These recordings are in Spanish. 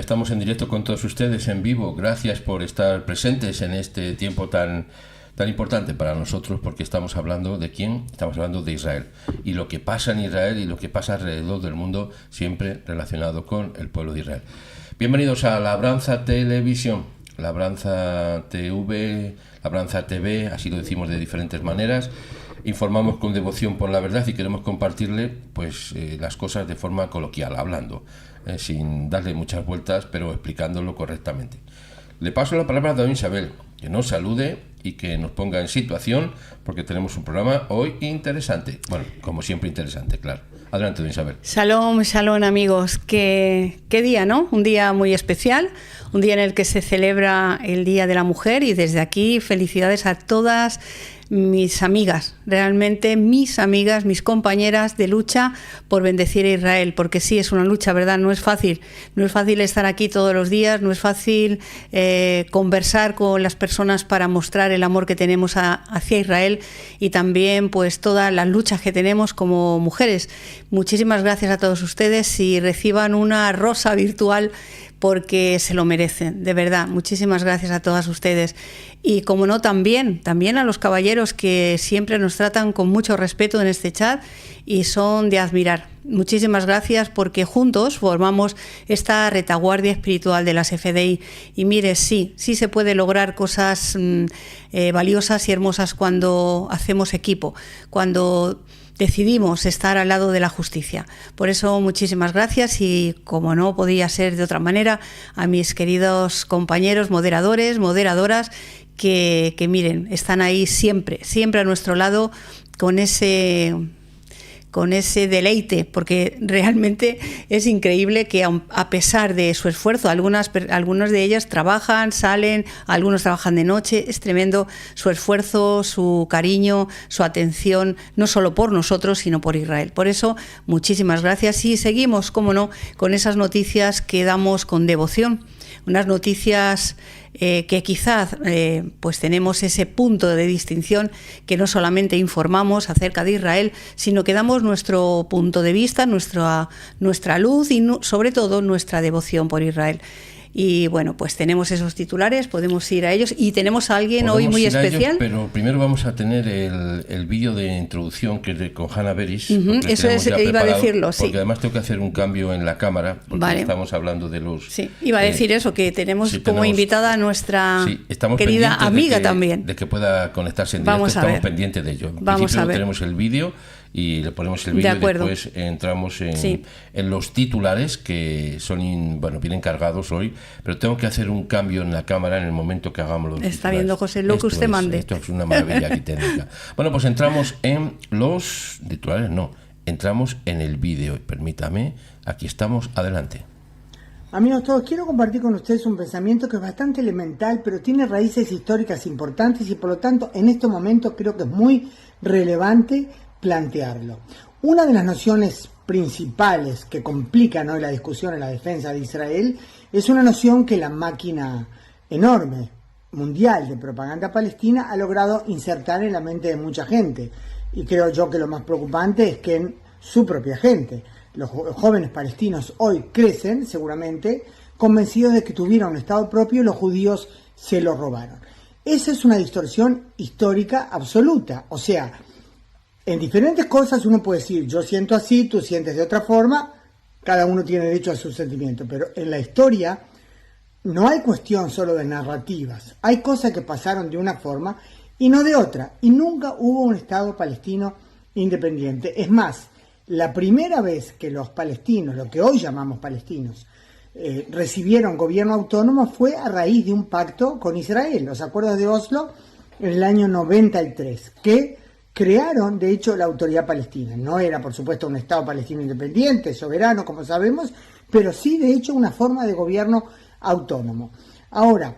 Estamos en directo con todos ustedes en vivo. Gracias por estar presentes en este tiempo tan importante para nosotros, porque estamos hablando de quién, estamos hablando de Israel y lo que pasa en Israel y lo que pasa alrededor del mundo, siempre relacionado con el pueblo de Israel. Bienvenidos a Labranza Televisión, Labranza TV, Labranza TV, así lo decimos de diferentes maneras. Informamos con devoción por la verdad y queremos compartirle las cosas de forma coloquial, hablando, sin darle muchas vueltas, pero explicándolo correctamente. Le paso la palabra a doña Isabel, que nos salude y que nos ponga en situación, porque tenemos un programa hoy interesante. Bueno, como siempre interesante, claro. Adelante, doña Isabel. Shalom, shalom, amigos. Qué día, ¿no? Un día muy especial, un día en el que se celebra el Día de la Mujer, y desde aquí felicidades a todas mis amigas, realmente mis amigas, mis compañeras de lucha por bendecir a Israel, porque sí, es una lucha, ¿verdad? No es fácil estar aquí todos los días, no es fácil conversar con las personas para mostrar el amor que tenemos hacia Israel, y también pues todas las luchas que tenemos como mujeres. Muchísimas gracias a todos ustedes y reciban una rosa virtual porque se lo merecen, de verdad. Muchísimas gracias a todas ustedes. Y como no, también a los caballeros que siempre nos tratan con mucho respeto en este chat y son de admirar. Muchísimas gracias, porque juntos formamos esta retaguardia espiritual de las FDI. Y mire, sí se puede lograr cosas valiosas y hermosas cuando hacemos equipo, cuando decidimos estar al lado de la justicia. Por eso, muchísimas gracias, y como no podía ser de otra manera, a mis queridos compañeros moderadores, moderadoras, que miren, están ahí siempre a nuestro lado con ese deleite, porque realmente es increíble que a pesar de su esfuerzo, algunas de ellas trabajan, salen, algunos trabajan de noche, es tremendo su esfuerzo, su cariño, su atención, no solo por nosotros, sino por Israel. Por eso, muchísimas gracias, y seguimos, cómo no, con esas noticias que damos con devoción, unas noticias que quizás pues tenemos ese punto de distinción, que no solamente informamos acerca de Israel, sino que damos nuestro punto de vista, nuestra luz y sobre todo nuestra devoción por Israel. Y bueno, pues tenemos esos titulares, podemos ir a ellos, y tenemos a alguien hoy muy especial. Pero primero vamos a tener el vídeo de introducción, que es con Hannah Beris. Eso iba a decirlo, sí. Porque además tengo que hacer un cambio en la cámara, porque estamos hablando de los... Sí, iba a decir eso, que tenemos como invitada a nuestra querida amiga también. De que pueda conectarse en directo, estamos pendientes de ello. En principio tenemos el vídeo, y le ponemos el vídeo y después entramos en los titulares, que son vienen cargados hoy, pero tengo que hacer un cambio en la cámara en el momento que hagamos los titulares. Está viendo, José, lo que usted mande. Esto es una maravilla aquí técnica. Bueno, pues entramos en los titulares, entramos en el vídeo, y permítame, aquí estamos, adelante. Amigos todos, quiero compartir con ustedes un pensamiento que es bastante elemental, pero tiene raíces históricas importantes, y por lo tanto en este momento creo que es muy relevante plantearlo. Una de las nociones principales que complican hoy la discusión en la defensa de Israel es una noción que la máquina enorme mundial de propaganda palestina ha logrado insertar en la mente de mucha gente, y creo yo que lo más preocupante es que en su propia gente, los jóvenes palestinos hoy crecen seguramente convencidos de que tuvieron un estado propio y los judíos se lo robaron. Esa es una distorsión histórica absoluta. O sea, en diferentes cosas uno puede decir, yo siento así, tú sientes de otra forma, cada uno tiene derecho a su sentimiento, pero en la historia no hay cuestión solo de narrativas, hay cosas que pasaron de una forma y no de otra, y nunca hubo un Estado palestino independiente. Es más, la primera vez que los palestinos, lo que hoy llamamos palestinos, recibieron gobierno autónomo fue a raíz de un pacto con Israel, los acuerdos de Oslo en el año 93, que crearon, de hecho, la autoridad palestina. No era, por supuesto, un Estado palestino independiente, soberano, como sabemos, pero sí, de hecho, una forma de gobierno autónomo. Ahora,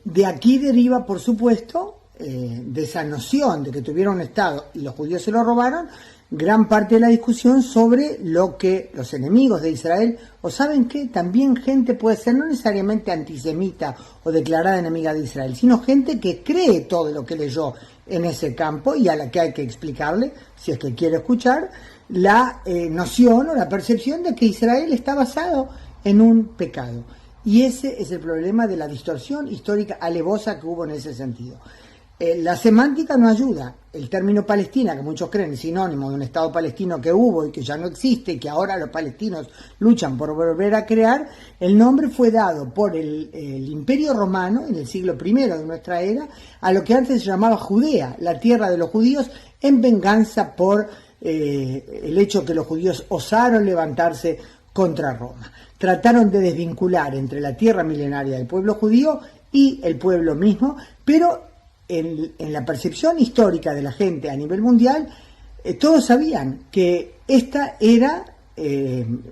de aquí deriva, por supuesto, de esa noción de que tuvieron un Estado y los judíos se lo robaron, gran parte de la discusión sobre lo que los enemigos de Israel, o saben que también gente puede ser no necesariamente antisemita o declarada enemiga de Israel, sino gente que cree todo lo que leyó en ese campo y a la que hay que explicarle, si es que quiere escuchar, la noción o la percepción de que Israel está basado en un pecado. Y ese es el problema de la distorsión histórica alevosa que hubo en ese sentido. La semántica no ayuda. El término Palestina, que muchos creen es sinónimo de un Estado palestino que hubo y que ya no existe, y que ahora los palestinos luchan por volver a crear, el nombre fue dado por el Imperio Romano en el siglo I de nuestra era a lo que antes se llamaba Judea, la tierra de los judíos, en venganza por el hecho que los judíos osaron levantarse contra Roma. Trataron de desvincular entre la tierra milenaria del pueblo judío y el pueblo mismo, pero en la percepción histórica de la gente a nivel mundial, todos sabían que esta era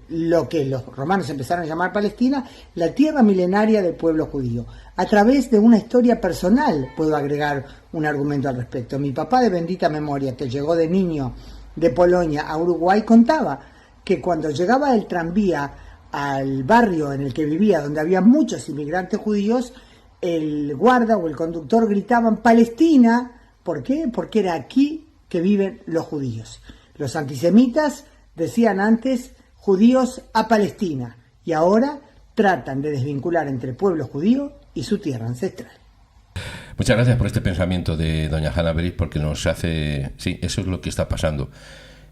lo que los romanos empezaron a llamar Palestina, la tierra milenaria del pueblo judío. A través de una historia personal puedo agregar un argumento al respecto. Mi papá, de bendita memoria, que llegó de niño de Polonia a Uruguay, contaba que cuando llegaba el tranvía al barrio en el que vivía, donde había muchos inmigrantes judíos, el guarda o el conductor gritaban Palestina. ¿Por qué? Porque era aquí que viven los judíos. Los antisemitas decían antes judíos a Palestina y ahora tratan de desvincular entre el pueblo judío y su tierra ancestral. Muchas gracias por este pensamiento de doña Hannah Beris, porque nos hace... Sí, eso es lo que está pasando.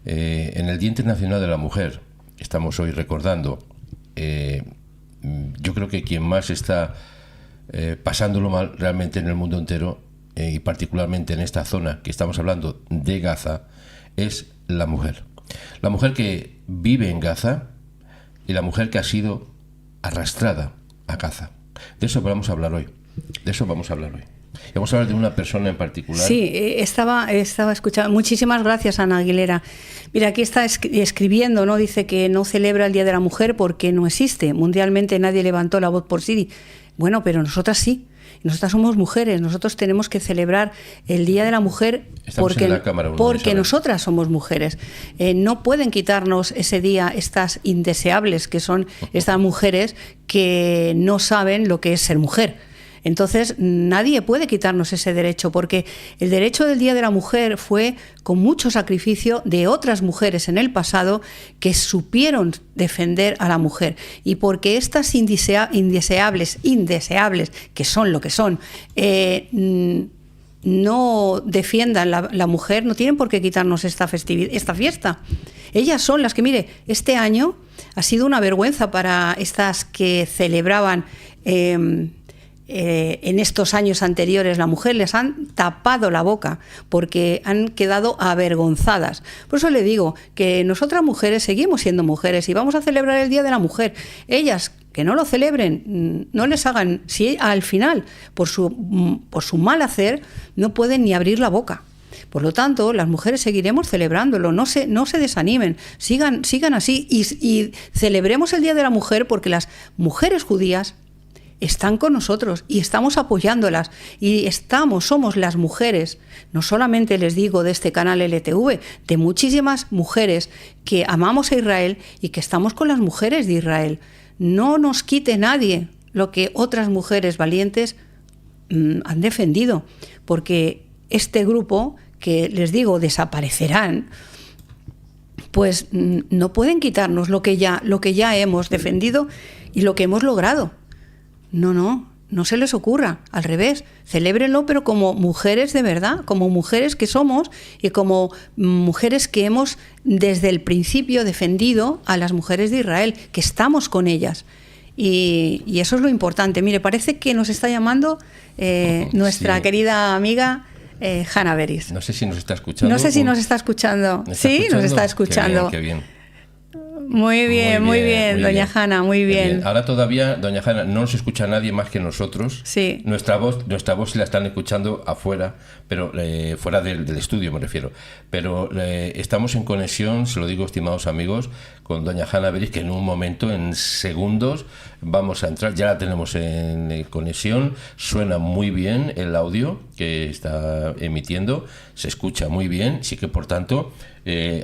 En el Día Internacional de la Mujer estamos hoy recordando, yo creo que quien más está pasándolo mal realmente en el mundo entero, y particularmente en esta zona que estamos hablando de Gaza, es la mujer. La mujer que vive en Gaza y la mujer que ha sido arrastrada a Gaza. De eso vamos a hablar hoy. Y vamos a hablar de una persona en particular. Sí, estaba escuchando. Muchísimas gracias, Ana Aguilera. Mira, aquí está escribiendo, ¿no? Dice que no celebra el Día de la Mujer porque no existe. Mundialmente nadie levantó la voz por sí. Bueno, pero nosotras sí. Nosotras somos mujeres. Nosotros tenemos que celebrar el Día de la Mujer porque nosotras somos mujeres. No pueden quitarnos ese día estas indeseables que son estas mujeres que no saben lo que es ser mujer. Entonces nadie puede quitarnos ese derecho, porque el derecho del Día de la Mujer fue con mucho sacrificio de otras mujeres en el pasado que supieron defender a la mujer, y porque estas indeseables, que son lo que son, no defiendan la mujer, no tienen por qué quitarnos esta fiesta. Ellas son las que, mire, este año ha sido una vergüenza para estas que celebraban en estos años anteriores la mujer, les han tapado la boca porque han quedado avergonzadas. Por eso le digo que nosotras mujeres seguimos siendo mujeres y vamos a celebrar el Día de la Mujer. Ellas que no lo celebren, no les hagan, si al final por su mal hacer no pueden ni abrir la boca. Por lo tanto, las mujeres seguiremos celebrándolo, no se desanimen, sigan así y celebremos el Día de la Mujer, porque las mujeres judías están con nosotros y estamos apoyándolas y somos las mujeres, no solamente les digo de este canal LTV, de muchísimas mujeres que amamos a Israel y que estamos con las mujeres de Israel. No nos quite nadie lo que otras mujeres valientes han defendido, porque este grupo, que les digo desaparecerán, pues no pueden quitarnos lo que ya hemos defendido y lo que hemos logrado. No se les ocurra, al revés, celébrenlo, pero como mujeres de verdad, como mujeres que somos y como mujeres que hemos desde el principio defendido a las mujeres de Israel, que estamos con ellas. Y eso es lo importante. Mire, parece que nos está llamando nuestra querida amiga Hannah Beris. No sé si nos está escuchando. No sé si nos está escuchando. Sí, nos está escuchando. Qué bien. Muy bien, doña Hannah, muy bien. Ahora todavía, doña Hannah, no nos escucha nadie más que nosotros. Sí. Nuestra voz la están escuchando afuera, pero fuera del estudio me refiero. Pero estamos en conexión, se lo digo, estimados amigos, con doña Hannah Beris, que en un momento, en segundos, vamos a entrar. Ya la tenemos en conexión, suena muy bien el audio que está emitiendo, se escucha muy bien, sí que por tanto...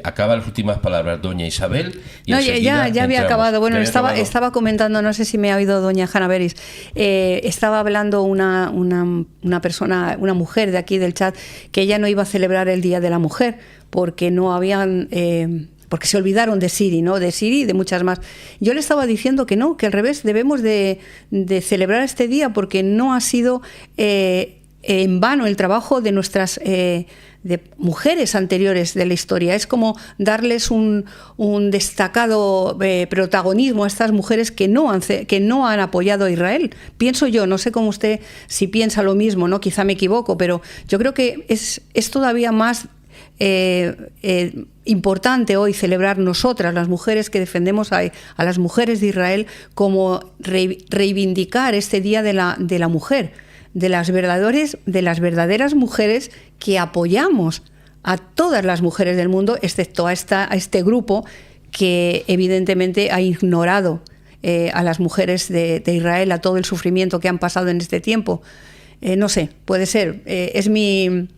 acaba las últimas palabras doña Isabel y no, ya había acabado. Bueno, estaba comentando, no sé si me ha oído doña Hannah Beris, estaba hablando una persona, una mujer de aquí del chat, que ella no iba a celebrar el Día de la Mujer porque no habían porque se olvidaron de Siri, ¿no? De Siri y de muchas más. Yo le estaba diciendo que no, que al revés, debemos de celebrar este día porque no ha sido en vano el trabajo de nuestras de mujeres anteriores de la historia. Es como darles un destacado protagonismo a estas mujeres que no han apoyado a Israel. Pienso yo, no sé cómo usted si piensa lo mismo, ¿no? Quizá me equivoco, pero yo creo que es todavía más importante hoy celebrar nosotras, las mujeres que defendemos a las mujeres de Israel, como reivindicar este Día de la Mujer, de las verdaderas mujeres que apoyamos a todas las mujeres del mundo, excepto a este grupo que evidentemente ha ignorado a las mujeres de Israel, a todo el sufrimiento que han pasado en este tiempo. No sé, puede ser, es mi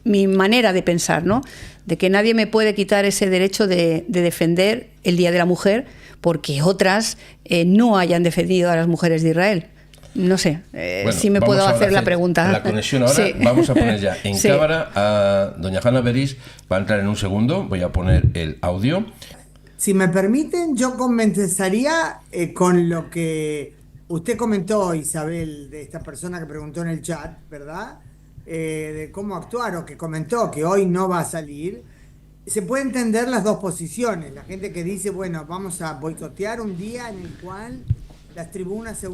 manera de pensar, ¿no? De que nadie me puede quitar ese derecho de defender el Día de la Mujer porque otras no hayan defendido a las mujeres de Israel. No sé, bueno, si me puedo hacer la pregunta. La conexión ahora, sí. Vamos a poner ya en cámara a doña Hanna Beris, va a entrar en un segundo, voy a poner el audio. Si me permiten, yo comenzaría con lo que usted comentó, Isabel, de esta persona que preguntó en el chat, ¿verdad? De cómo actuar, o que comentó que hoy no va a salir. Se puede entender las dos posiciones. La gente que dice, bueno, vamos a boicotear un día en el cual las tribunas se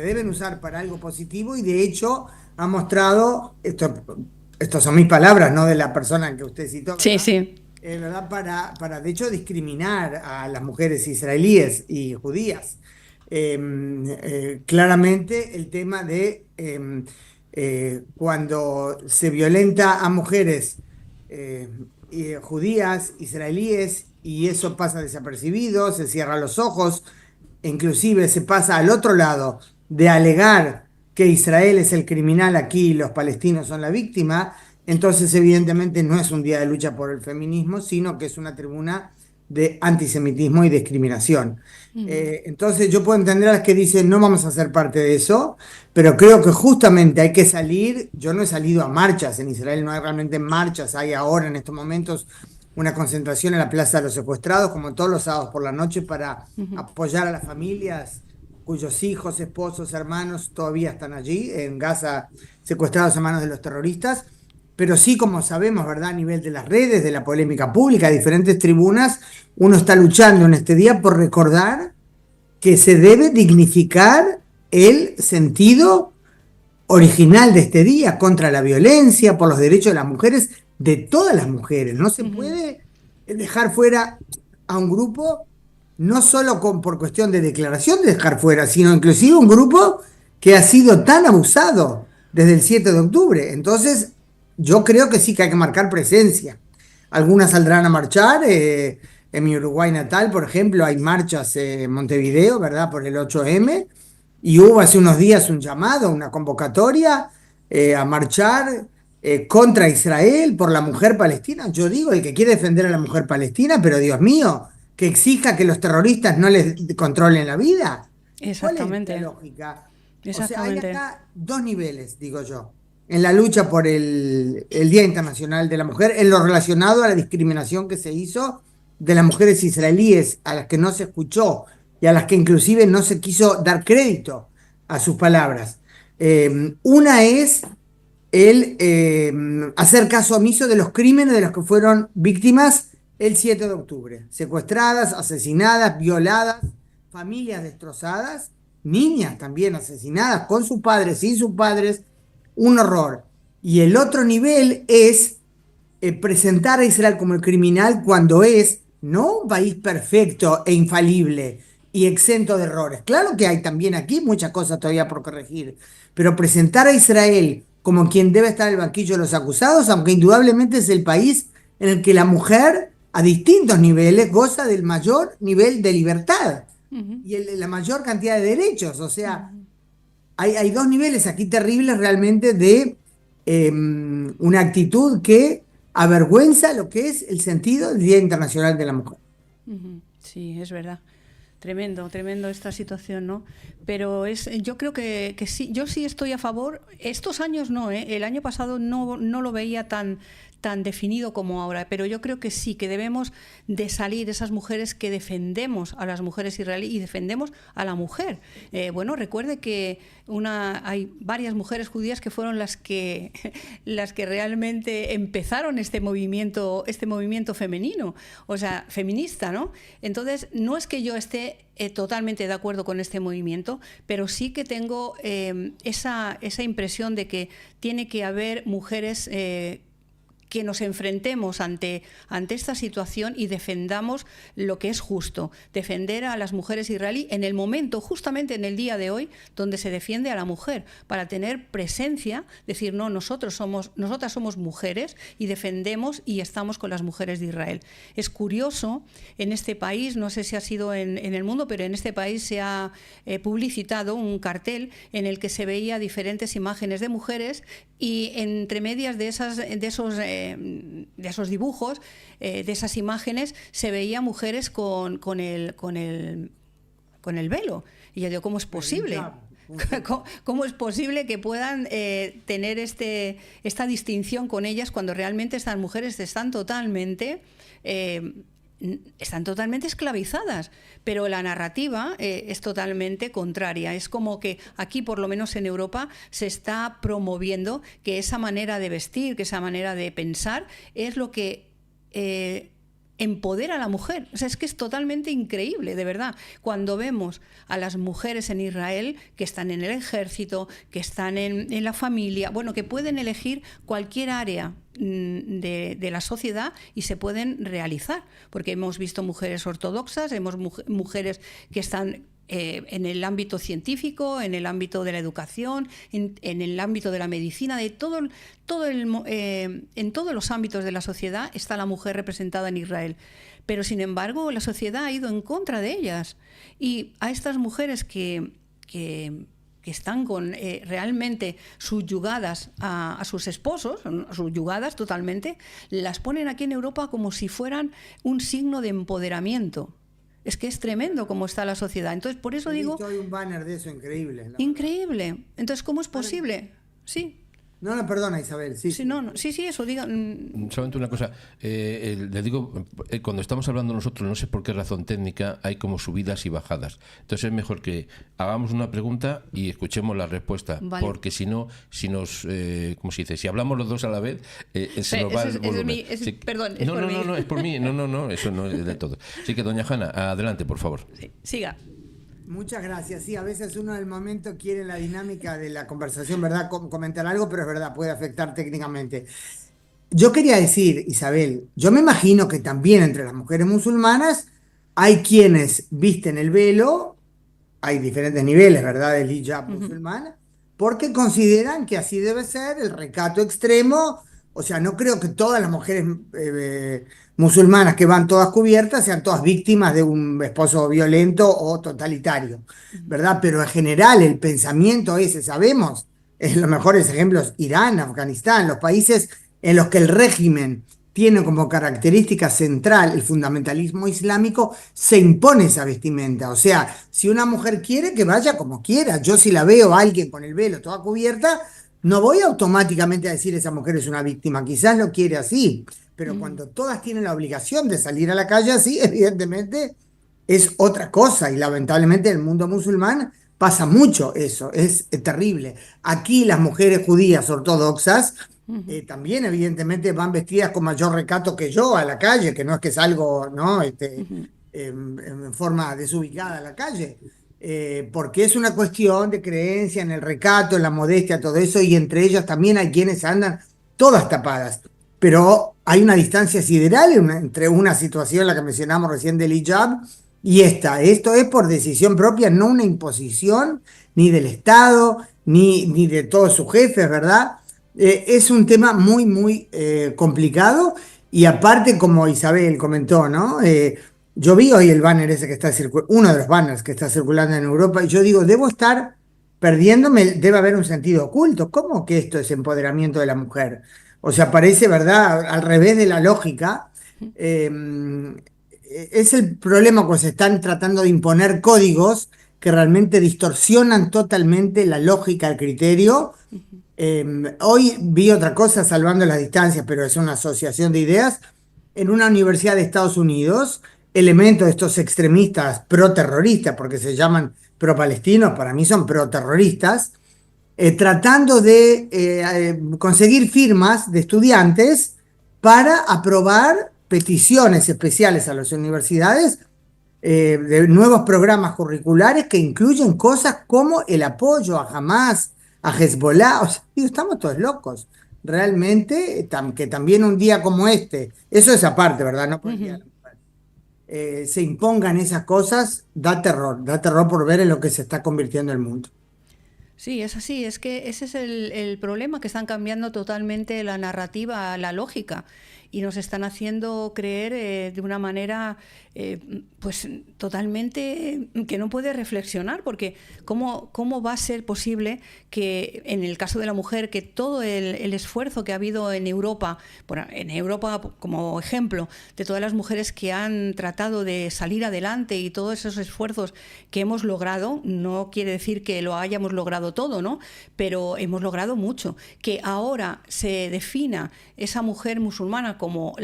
deben usar para algo positivo, y de hecho ha mostrado, estas son mis palabras, no de la persona que usted citó, ¿verdad? Sí. ¿Verdad? Para de hecho discriminar a las mujeres israelíes y judías. Claramente el tema de cuando se violenta a mujeres judías, israelíes, y eso pasa desapercibido, se cierran los ojos, inclusive se pasa al otro lado de alegar que Israel es el criminal aquí y los palestinos son la víctima, entonces evidentemente no es un día de lucha por el feminismo, sino que es una tribuna de antisemitismo y discriminación. Entonces yo puedo entender a las que dicen no vamos a ser parte de eso, pero creo que justamente hay que salir. Yo no he salido a marchas, en Israel no hay realmente marchas, hay ahora en estos momentos una concentración en la Plaza de los Secuestrados, como todos los sábados por la noche, para apoyar a las familias cuyos hijos, esposos, hermanos todavía están allí, en Gaza, secuestrados a manos de los terroristas. Pero sí, como sabemos, ¿verdad? A nivel de las redes, de la polémica pública, diferentes tribunas, uno está luchando en este día por recordar que se debe dignificar el sentido original de este día, contra la violencia, por los derechos de las mujeres, de todas las mujeres. No se puede dejar fuera a un grupo, no solo por cuestión de declaración de dejar fuera, sino inclusive un grupo que ha sido tan abusado desde el 7 de octubre. Entonces, yo creo que sí que hay que marcar presencia. Algunas saldrán a marchar. En mi Uruguay natal, por ejemplo, hay marchas en Montevideo, ¿verdad? Por el 8M. Y hubo hace unos días un llamado, una convocatoria a marchar contra Israel por la mujer palestina. Yo digo, el que quiere defender a la mujer palestina, pero Dios mío, que exija que los terroristas no les controlen la vida. Exactamente. ¿Cuál es la lógica? Exactamente. O sea, hay acá dos niveles, digo yo, en la lucha por el Día Internacional de la Mujer, en lo relacionado a la discriminación que se hizo de las mujeres israelíes, a las que no se escuchó y a las que inclusive no se quiso dar crédito a sus palabras. Una es el hacer caso omiso de los crímenes de los que fueron víctimas el 7 de octubre. Secuestradas, asesinadas, violadas, familias destrozadas, niñas también asesinadas, con sus padres, sin sus padres, un horror. Y el otro nivel es presentar a Israel como el criminal cuando es no un país perfecto e infalible y exento de errores. Claro que hay también aquí muchas cosas todavía por corregir, pero presentar a Israel como quien debe estar en el banquillo de los acusados, aunque indudablemente es el país en el que la mujer a distintos niveles goza del mayor nivel de libertad y la mayor cantidad de derechos. O sea, hay dos niveles aquí terribles realmente de una actitud que avergüenza lo que es el sentido del Día Internacional de la Mujer. Sí, es verdad. Tremendo esta situación, ¿no? Pero yo creo que sí, yo sí estoy a favor. Estos años no, el año pasado no lo veía tan tan definido como ahora, pero yo creo que sí, que debemos de salir esas mujeres que defendemos a las mujeres israelíes y defendemos a la mujer. Bueno, recuerde que hay varias mujeres judías que fueron las que realmente empezaron este movimiento femenino, o sea, feminista, ¿no? Entonces, no es que yo esté totalmente de acuerdo con este movimiento, pero sí que tengo esa impresión de que tiene que haber mujeres que nos enfrentemos ante esta situación y defendamos lo que es justo, defender a las mujeres israelíes en el momento, justamente en el día de hoy, donde se defiende a la mujer, para tener presencia, decir, no, nosotras somos mujeres y defendemos y estamos con las mujeres de Israel. Es curioso, en este país, no sé si ha sido en el mundo, pero en este país se ha publicitado un cartel en el que se veía diferentes imágenes de mujeres y entre medias de esos dibujos, de esas imágenes, se veía mujeres con el velo. Y yo digo, ¿cómo es posible? ¿Cómo es posible que puedan tener esta distinción con ellas cuando realmente estas mujeres están totalmente esclavizadas? Pero la narrativa es totalmente contraria. Es como que aquí, por lo menos en Europa, se está promoviendo que esa manera de vestir, que esa manera de pensar es lo que empodera a la mujer. O sea, es que es totalmente increíble, de verdad. Cuando vemos a las mujeres en Israel que están en el ejército, que están en la familia, bueno, que pueden elegir cualquier área de la sociedad y se pueden realizar, porque hemos visto mujeres ortodoxas, mujeres que están en el ámbito científico, en el ámbito de la educación, en el ámbito de la medicina, en todos los ámbitos de la sociedad está la mujer representada en Israel. Pero sin embargo, la sociedad ha ido en contra de ellas. Y a estas mujeres que están realmente subyugadas a sus esposos, subyugadas totalmente, las ponen aquí en Europa como si fueran un signo de empoderamiento. Es que es tremendo cómo está la sociedad. Entonces, por eso digo... Hay un banner de eso increíble. Increíble. Entonces, ¿cómo es posible? Sí. No, perdona, Isabel. Sí, eso diga. Solamente una cosa. Le digo, cuando estamos hablando nosotros, no sé por qué razón técnica, hay como subidas y bajadas. Entonces es mejor que hagamos una pregunta y escuchemos la respuesta. Vale. Porque si no, ¿cómo se dice? Si hablamos los dos a la vez, se nos va el volumen. Perdón, no, es por mí. No, eso no es de todo. Así que, doña Hanna, adelante, por favor. Sí, siga. Muchas gracias. Sí, a veces uno del momento quiere la dinámica de la conversación, ¿verdad? Comentar algo, pero es verdad, puede afectar técnicamente. Yo quería decir, Isabel, yo me imagino que también entre las mujeres musulmanas hay quienes visten el velo, hay diferentes niveles, ¿verdad?, del hijab musulmán, porque consideran que así debe ser el recato extremo. O sea, no creo que todas las mujeres musulmanas que van todas cubiertas sean todas víctimas de un esposo violento o totalitario, ¿verdad? Pero en general el pensamiento ese, sabemos, los mejores ejemplos, Irán, Afganistán, los países en los que el régimen tiene como característica central el fundamentalismo islámico, se impone esa vestimenta. O sea, si una mujer quiere, que vaya como quiera. Yo, si la veo a alguien con el velo toda cubierta, no voy automáticamente a decir esa mujer es una víctima, quizás lo quiere así, pero cuando todas tienen la obligación de salir a la calle así, evidentemente es otra cosa, y lamentablemente en el mundo musulmán pasa mucho eso, es terrible. Aquí las mujeres judías ortodoxas también evidentemente van vestidas con mayor recato que yo a la calle, que no es que salgo, ¿no? En forma desubicada a la calle. Porque es una cuestión de creencia en el recato, en la modestia, todo eso, y entre ellas también hay quienes andan todas tapadas. Pero hay una distancia sideral entre una situación, la que mencionamos recién del hijab, y esta. Esto es por decisión propia, no una imposición ni del Estado, ni de todos sus jefes, ¿verdad? Es un tema muy, muy complicado, y aparte, como Isabel comentó, ¿no? Yo vi hoy el banner ese que está uno de los banners que está circulando en Europa, y yo digo, debo estar perdiéndome, debe haber un sentido oculto. ¿Cómo que esto es empoderamiento de la mujer? O sea, parece, ¿verdad?, al revés de la lógica. Es el problema cuando se están tratando de imponer códigos que realmente distorsionan totalmente la lógica, el criterio, Hoy vi otra cosa, salvando las distancias, pero es una asociación de ideas. En una universidad de Estados Unidos, elementos de estos extremistas pro-terroristas, porque se llaman pro-palestinos, para mí son pro-terroristas, tratando de conseguir firmas de estudiantes para aprobar peticiones especiales a las universidades de nuevos programas curriculares que incluyen cosas como el apoyo a Hamas, a Hezbollah. O sea, digo, estamos todos locos. Realmente, que también un día como este, eso es aparte, ¿verdad? No por el Día de la Mujer, se impongan esas cosas, da terror por ver en lo que se está convirtiendo el mundo. Sí, es así, es que ese es el problema, que están cambiando totalmente la narrativa, la lógica, y nos están haciendo creer de una manera pues totalmente que no puede reflexionar, porque ¿cómo va a ser posible que en el caso de la mujer, que todo el esfuerzo que ha habido en Europa, bueno, en Europa como ejemplo de todas las mujeres que han tratado de salir adelante y todos esos esfuerzos que hemos logrado, no quiere decir que lo hayamos logrado todo, ¿no? Pero hemos logrado mucho. Que ahora se defina esa mujer musulmana como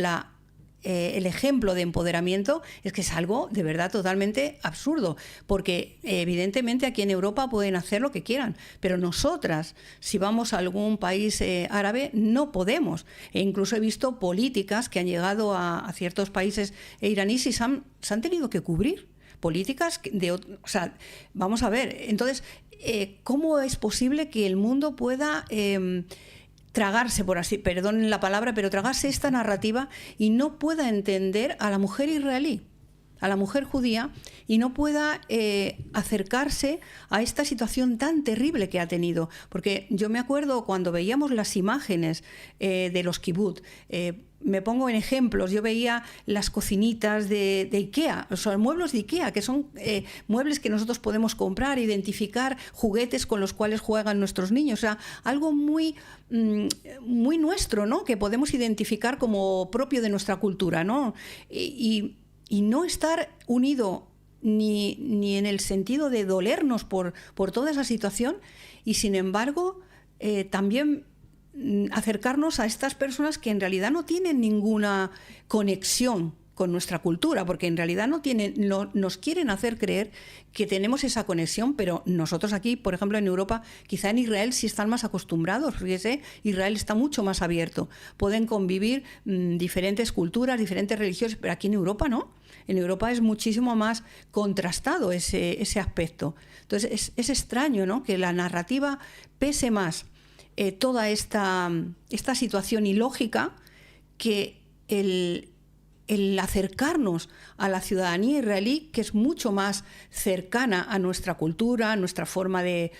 el ejemplo de empoderamiento, es que es algo de verdad totalmente absurdo, porque evidentemente aquí en Europa pueden hacer lo que quieran, pero nosotras, si vamos a algún país árabe, no podemos. E incluso he visto políticas que han llegado a ciertos países iraníes y se han tenido que cubrir. Políticas o sea, vamos a ver, entonces, ¿cómo es posible que el mundo pueda tragarse, por así, perdonen la palabra, pero tragarse esta narrativa y no pueda entender a la mujer israelí, a la mujer judía, y no pueda acercarse a esta situación tan terrible que ha tenido? Porque yo me acuerdo cuando veíamos las imágenes de los kibutz, me pongo en ejemplos, yo veía las cocinitas de IKEA, o sea, muebles de IKEA, que son muebles que nosotros podemos comprar, identificar juguetes con los cuales juegan nuestros niños, o sea, algo muy nuestro, ¿no? Que podemos identificar como propio de nuestra cultura, ¿no? Y no estar unido ni en el sentido de dolernos por toda esa situación, y sin embargo también acercarnos a estas personas que en realidad no tienen ninguna conexión con nuestra cultura, porque en realidad nos quieren hacer creer que tenemos esa conexión, pero nosotros aquí, por ejemplo, en Europa, quizá en Israel sí están más acostumbrados. Fíjese, Israel está mucho más abierto, pueden convivir diferentes culturas, diferentes religiones, pero aquí en Europa no. En Europa es muchísimo más contrastado ese aspecto. Entonces es extraño, ¿no?, que la narrativa pese más toda esta situación ilógica que el acercarnos a la ciudadanía israelí, que es mucho más cercana a nuestra cultura, a nuestra forma de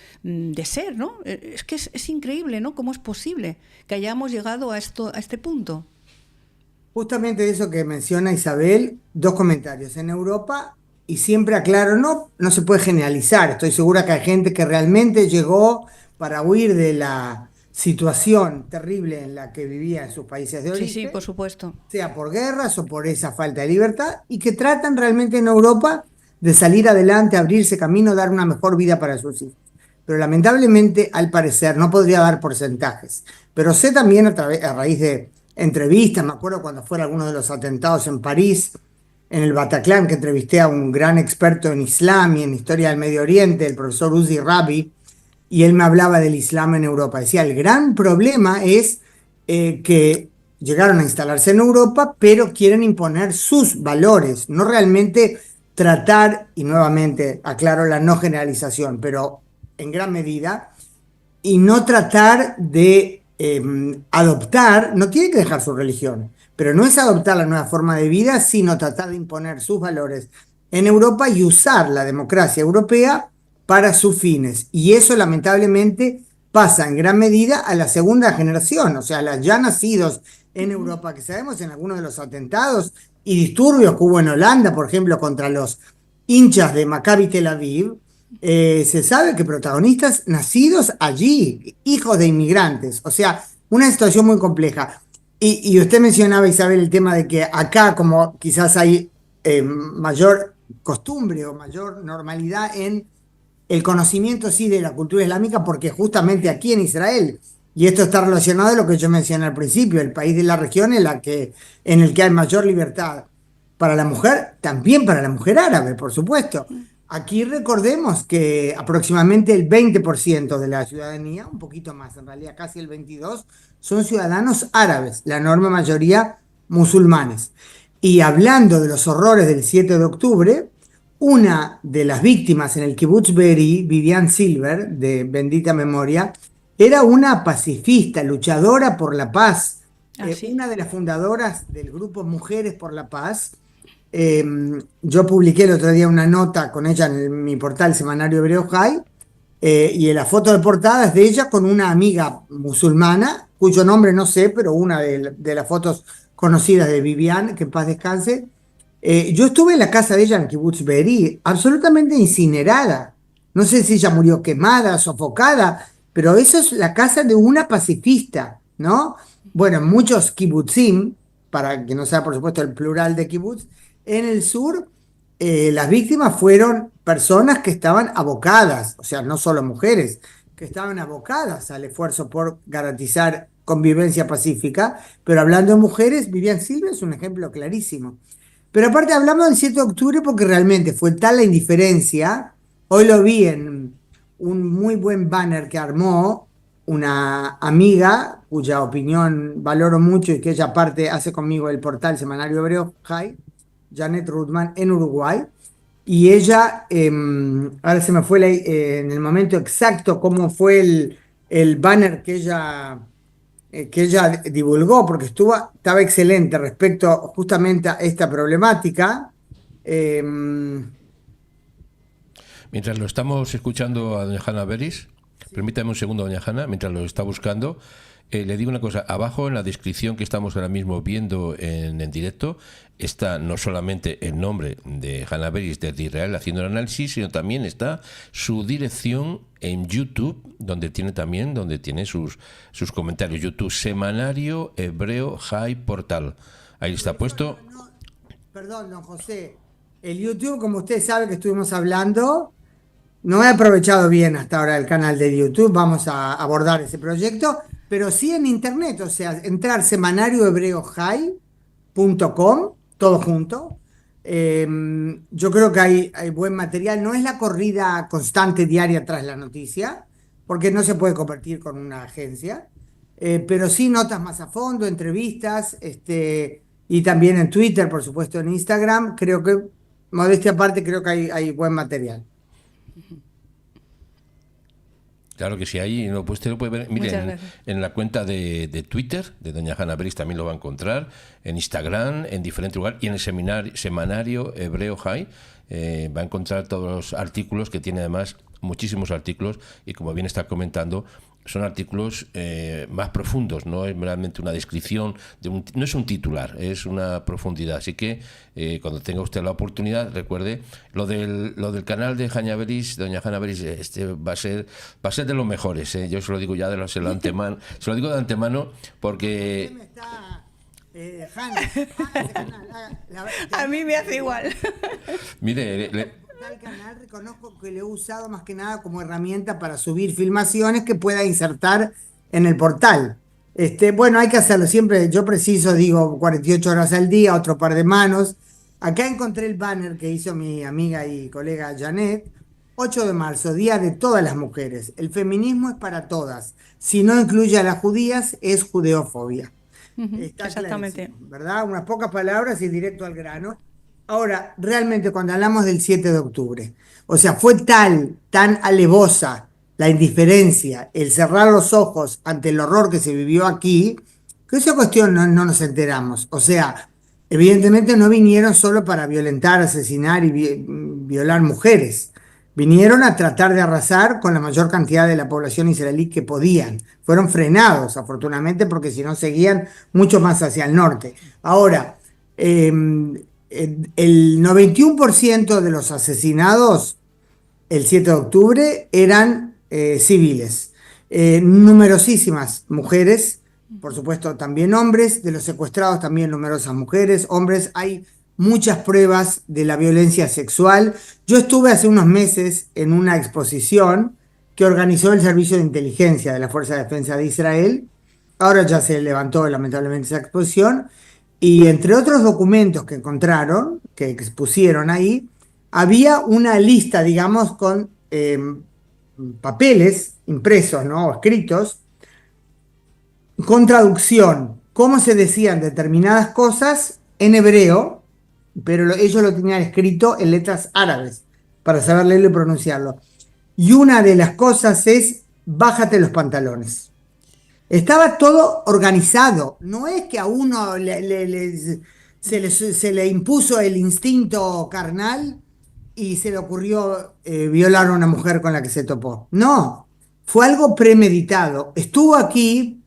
ser, ¿no? Es que es increíble, ¿no?, cómo es posible que hayamos llegado a este punto. Justamente de eso que menciona Isabel, dos comentarios. En Europa, y siempre aclaro, no se puede generalizar. Estoy segura que hay gente que realmente llegó para huir de la situación terrible en la que vivía en sus países de origen. Sí, por supuesto. Sea por guerras o por esa falta de libertad, y que tratan realmente en Europa de salir adelante, abrirse camino, dar una mejor vida para sus hijos. Pero lamentablemente, al parecer, no podría dar porcentajes. Pero sé también a raíz de entrevistas, me acuerdo cuando fueron algunos de los atentados en París, en el Bataclan, que entrevisté a un gran experto en Islam y en historia del Medio Oriente, el profesor Uzi Rabi, y él me hablaba del Islam en Europa. Decía, el gran problema es que llegaron a instalarse en Europa, pero quieren imponer sus valores, no realmente tratar, y nuevamente aclaro la no generalización, pero en gran medida, y no tratar de adoptar, no tiene que dejar su religión, pero no es adoptar la nueva forma de vida, sino tratar de imponer sus valores en Europa y usar la democracia europea para sus fines. Y eso lamentablemente pasa en gran medida a la segunda generación, o sea, a las ya nacidos en Europa, que sabemos en algunos de los atentados y disturbios que hubo en Holanda, por ejemplo, contra los hinchas de Maccabi Tel Aviv, se sabe que protagonistas nacidos allí, hijos de inmigrantes, o sea, una situación muy compleja. Y usted mencionaba, Isabel, el tema de que acá como quizás hay mayor costumbre o mayor normalidad en el conocimiento, sí, de la cultura islámica, porque justamente aquí en Israel Y esto está relacionado a lo que yo mencioné al principio, el país de la región en el que hay mayor libertad para la mujer, también para la mujer árabe, por supuesto. Aquí recordemos que aproximadamente el 20% de la ciudadanía, un poquito más, en realidad casi el 22%, son ciudadanos árabes, la enorme mayoría musulmanes. Y hablando de los horrores del 7 de octubre, una de las víctimas en el Kibbutz Be'eri, Vivian Silver, de bendita memoria, era una pacifista, luchadora por la paz, una de las fundadoras del grupo Mujeres por la Paz. Yo publiqué el otro día una nota con ella en mi portal semanario Hebreo High, y la foto de portada es de ella con una amiga musulmana, cuyo nombre no sé, pero una de las fotos conocidas de Vivian, que en paz descanse. Yo estuve en la casa de ella en Kibbutz Be'eri, absolutamente incinerada. No sé si ella murió quemada, sofocada, pero eso es la casa de una pacifista, ¿no? Bueno, muchos kibbutzim, para que no sea por supuesto el plural de kibbutz, en el sur las víctimas fueron personas que estaban abocadas, o sea, no solo mujeres, que estaban abocadas al esfuerzo por garantizar convivencia pacífica, pero hablando de mujeres, Vivian Silva es un ejemplo clarísimo. Pero aparte hablamos del 7 de octubre porque realmente fue tal la indiferencia. Hoy lo vi en un muy buen banner que armó una amiga cuya opinión valoro mucho y que ella aparte hace conmigo el portal semanario Hebreo High, Janet Rudman, en Uruguay. Y ella, ahora se me fue en el momento exacto cómo fue el banner que ella divulgó, porque estaba excelente respecto justamente a esta problemática. Mientras lo estamos escuchando a doña Hanna Beris, permítame un segundo, doña Hanna, mientras lo está buscando, le digo una cosa, abajo en la descripción que estamos ahora mismo viendo en directo, está no solamente el nombre de Hanna Beris desde Israel haciendo el análisis, sino también está su dirección en YouTube, donde tiene sus comentarios. YouTube, Semanario Hebreo High Portal. Ahí está puesto. Perdón, don José. El YouTube, como usted sabe que estuvimos hablando, no he aprovechado bien hasta ahora el canal de YouTube, vamos a abordar ese proyecto, pero sí en internet, o sea, entrar semanariohebreohigh.com, todo junto. Yo creo que hay buen material, no es la corrida constante diaria tras la noticia, porque no se puede competir con una agencia, pero sí notas más a fondo, entrevistas, y también en Twitter, por supuesto en Instagram. Creo que, modestia aparte, creo que hay buen material. Claro que sí, ahí usted lo puede ver. Mire, en la cuenta de Twitter de doña Hanna Beris también lo va a encontrar, en Instagram, en diferentes lugares, y en el semanario Hebreo High va a encontrar todos los artículos, que tiene además muchísimos artículos, y como bien está comentando, son artículos más profundos, no es meramente una descripción, no es un titular, es una profundidad. Así que cuando tenga usted la oportunidad, recuerde, lo del canal de Hanna Beris, doña Hanna Beris, va a ser de los mejores. Yo se lo digo ya se lo digo de antemano, porque... A mí me hace igual. Mire, al canal reconozco que lo he usado más que nada como herramienta para subir filmaciones que pueda insertar en el portal. Bueno, hay que hacerlo siempre. Yo preciso, digo, 48 horas al día, otro par de manos. Acá encontré el banner que hizo mi amiga y colega Janet. 8 de marzo, Día de todas las mujeres. El feminismo es para todas. Si no incluye a las judías, es judeofobia. Está exactamente. ¿Verdad? Unas pocas palabras y directo al grano. Ahora, realmente cuando hablamos del 7 de octubre, o sea, fue tan alevosa la indiferencia, el cerrar los ojos ante el horror que se vivió aquí, que esa cuestión no nos enteramos. O sea, evidentemente no vinieron solo para violentar, asesinar y violar mujeres. Vinieron a tratar de arrasar con la mayor cantidad de la población israelí que podían. Fueron frenados, afortunadamente, porque si no seguían mucho más hacia el norte. Ahora, el 91% de los asesinados el 7 de octubre eran civiles. Numerosísimas mujeres, por supuesto también hombres, de los secuestrados también numerosas mujeres, hombres. Hay muchas pruebas de la violencia sexual. Yo estuve hace unos meses en una exposición que organizó el Servicio de Inteligencia de la Fuerza de Defensa de Israel. Ahora ya se levantó lamentablemente esa exposición, y entre otros documentos que encontraron, que expusieron ahí, había una lista, digamos, con papeles impresos, ¿no? O escritos, con traducción, cómo se decían determinadas cosas en hebreo, pero ellos lo tenían escrito en letras árabes, para saber leerlo y pronunciarlo. Y una de las cosas es, bájate los pantalones. Estaba todo organizado, no es que a uno se le impuso el instinto carnal y se le ocurrió violar a una mujer con la que se topó. No, fue algo premeditado. Estuvo aquí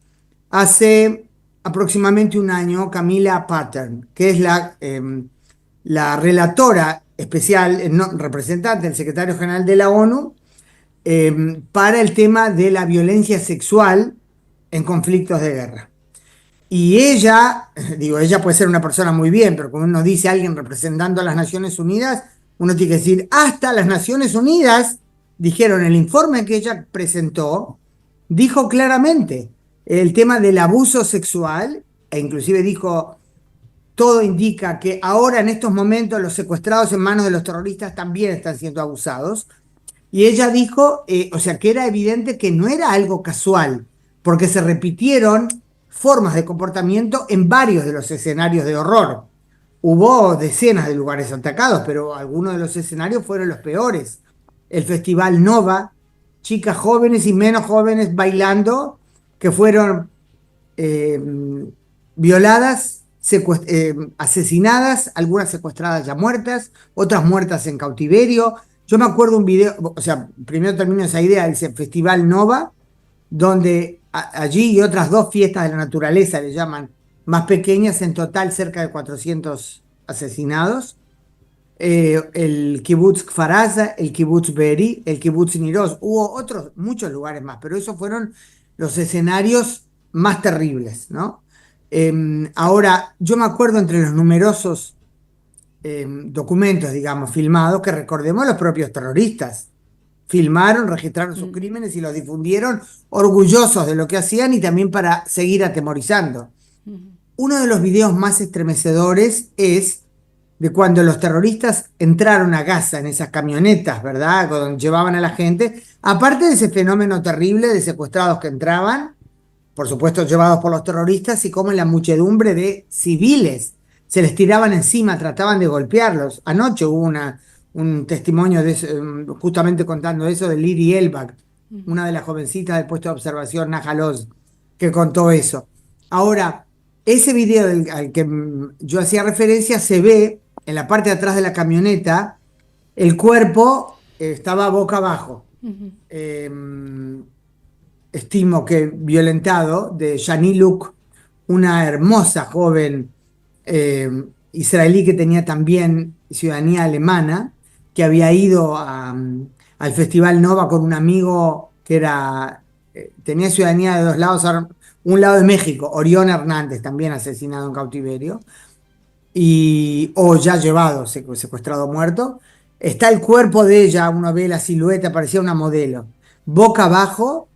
hace aproximadamente un año Camila Pattern, que es la relatora especial, representante del secretario general de la ONU, para el tema de la violencia sexual en conflictos de guerra. Y ella puede ser una persona muy bien, pero cuando uno dice a alguien representando a las Naciones Unidas, uno tiene que decir, hasta las Naciones Unidas, dijeron, el informe que ella presentó, dijo claramente el tema del abuso sexual, e inclusive dijo, todo indica que ahora en estos momentos los secuestrados en manos de los terroristas también están siendo abusados. Y ella dijo, o sea, que era evidente que no era algo casual, porque se repitieron formas de comportamiento en varios de los escenarios de horror. Hubo decenas de lugares atacados, pero algunos de los escenarios fueron los peores. El Festival Nova, chicas jóvenes y menos jóvenes bailando, que fueron violadas, asesinadas, algunas secuestradas ya muertas, otras muertas en cautiverio. Yo me acuerdo un video, o sea, primero termino esa idea, dice Festival Nova, donde allí y otras 2 fiestas de la naturaleza, le llaman, más pequeñas, en total cerca de 400 asesinados. El Kibbutz Kfar Aza, el Kibbutz Be'eri, el Kibbutz Nir Oz, hubo otros, muchos lugares más, pero esos fueron los escenarios más terribles, ¿no? Ahora, yo me acuerdo entre los numerosos documentos, digamos, filmados, que recordemos los propios terroristas filmaron, registraron sus crímenes y los difundieron orgullosos de lo que hacían y también para seguir atemorizando. Uno de los videos más estremecedores es de cuando los terroristas entraron a Gaza en esas camionetas, ¿verdad?, donde llevaban a la gente, aparte de ese fenómeno terrible de secuestrados que entraban, por supuesto llevados por los terroristas, y como en la muchedumbre de civiles se les tiraban encima, trataban de golpearlos. Anoche hubo un testimonio de eso, justamente contando eso, de Liri Elbak, una de las jovencitas del puesto de observación Nahal Oz, que contó eso. Ahora, ese video al que yo hacía referencia, se ve en la parte de atrás de la camioneta, el cuerpo estaba boca abajo. Estimo que violentado, de Shani Luk, una hermosa joven israelí que tenía también ciudadanía alemana, que había ido al Festival Nova con un amigo que tenía ciudadanía de 2 lados, un lado de México, Orión Hernández, también asesinado en cautiverio, o ya llevado, secuestrado, muerto. Está el cuerpo de ella, uno ve la silueta, parecía una modelo, boca abajo.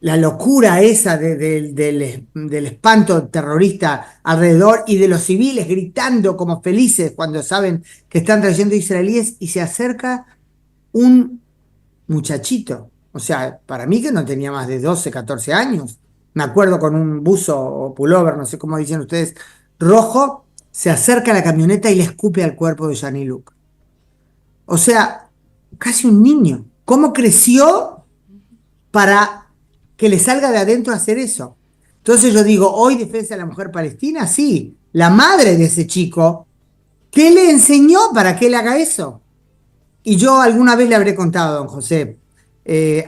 La locura esa del espanto terrorista alrededor y de los civiles gritando como felices cuando saben que están trayendo israelíes, y se acerca un muchachito, o sea, para mí que no tenía más de 12, 14 años, me acuerdo, con un buzo o pullover, no sé cómo dicen ustedes, rojo, se acerca a la camioneta y le escupe al cuerpo de Shani Luk. O sea, casi un niño. ¿Cómo creció para que le salga de adentro a hacer eso? Entonces yo digo, hoy defensa de la mujer palestina, sí, la madre de ese chico, ¿qué le enseñó para que él haga eso? Y yo alguna vez le habré contado, don José,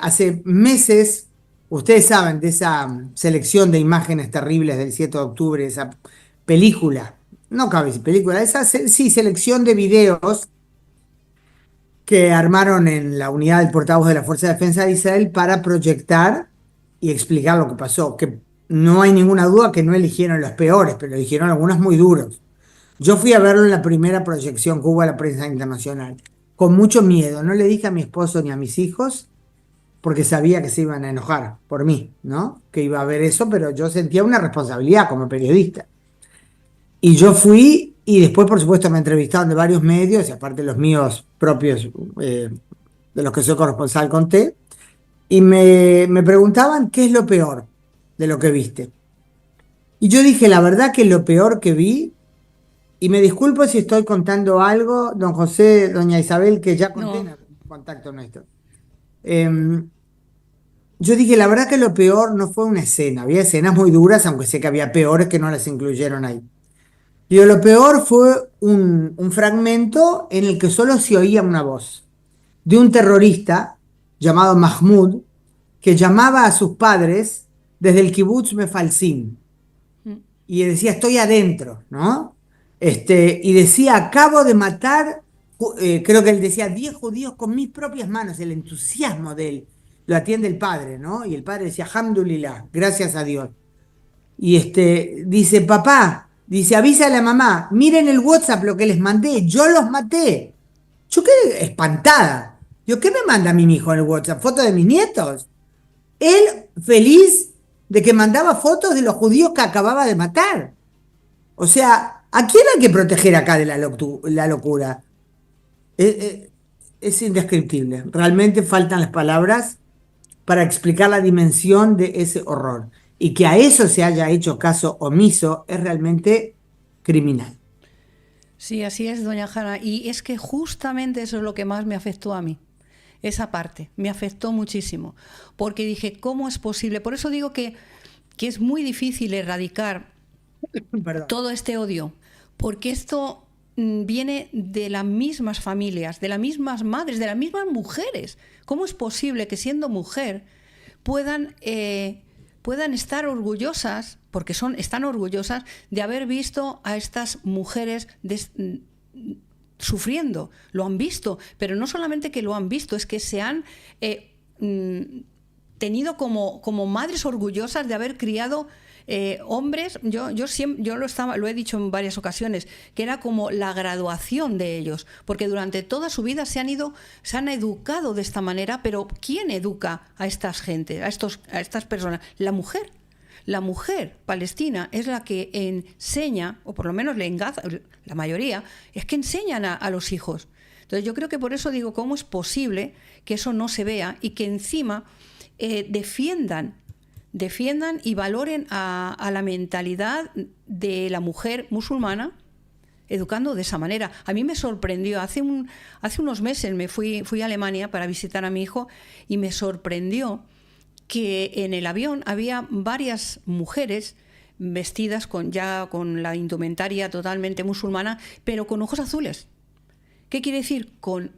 hace meses, ustedes saben de esa selección de imágenes terribles del 7 de octubre, esa película, no cabe decir película, esa selección de videos que armaron en la unidad del portavoz de la Fuerza de Defensa de Israel para proyectar y explicar lo que pasó, que no hay ninguna duda que no eligieron los peores, pero eligieron algunos muy duros. Yo fui a verlo en la primera proyección que hubo a la prensa internacional, con mucho miedo. No le dije a mi esposo ni a mis hijos, porque sabía que se iban a enojar por mí, ¿no? Que iba a haber eso, pero yo sentía una responsabilidad como periodista. Y yo fui, y después, por supuesto, me entrevistaron de varios medios, y aparte los míos propios, de los que soy corresponsal, conté, y me preguntaban qué es lo peor de lo que viste. Y yo dije, la verdad que lo peor que vi, y me disculpo si estoy contando algo, don José, doña Isabel, que ya conté en No, el contacto nuestro. Yo dije, la verdad que lo peor no fue una escena, había escenas muy duras, aunque sé que había peores que no las incluyeron ahí. Digo, lo peor fue un fragmento en el que solo se oía una voz de un terrorista llamado Mahmoud, que llamaba a sus padres desde el kibutz Mefalsim y decía, estoy adentro, ¿no? Y decía, acabo de matar, creo que él decía, 10 judíos con mis propias manos, el entusiasmo de él. Lo atiende el padre, ¿no? Y el padre decía, Alhamdulillah, gracias a Dios. Y dice, papá, dice, avisa a la mamá, miren el WhatsApp lo que les mandé, yo los maté. Yo quedé espantada. Yo, ¿qué me manda mi hijo en el WhatsApp? ¿Fotos de mis nietos? Él feliz de que mandaba fotos de los judíos que acababa de matar. O sea, ¿a quién hay que proteger acá de la locura? Es indescriptible. Realmente faltan las palabras para explicar la dimensión de ese horror. Y que a eso se haya hecho caso omiso es realmente criminal. sí, así es, doña Jana. Y es que justamente eso es lo que más me afectó a mí. Esa parte me afectó muchísimo. Porque dije, ¿cómo es posible? Por eso digo que es muy difícil erradicar Perdón. todo este odio. Porque esto viene de las mismas familias, de las mismas madres, de las mismas mujeres. ¿Cómo es posible que siendo mujer puedan estar orgullosas, porque están orgullosas de haber visto a estas mujeres sufriendo? Lo han visto, pero no solamente que lo han visto, es que se han tenido como madres orgullosas de haber criado hombres. Yo lo he dicho en varias ocasiones, que era como la graduación de ellos, porque durante toda su vida se han educado de esta manera. Pero ¿quién educa a estas gente, a estas personas? La mujer. La mujer palestina es la que enseña, o por lo menos la mayoría, es que enseñan a los hijos. Entonces yo creo que por eso digo, ¿cómo es posible que eso no se vea y que encima defiendan y valoren a la mentalidad de la mujer musulmana, educando de esa manera? A mí me sorprendió, hace unos meses fui a Alemania para visitar a mi hijo, y me sorprendió que en el avión había varias mujeres vestidas con la indumentaria totalmente musulmana, pero con ojos azules. ¿Qué quiere decir? Con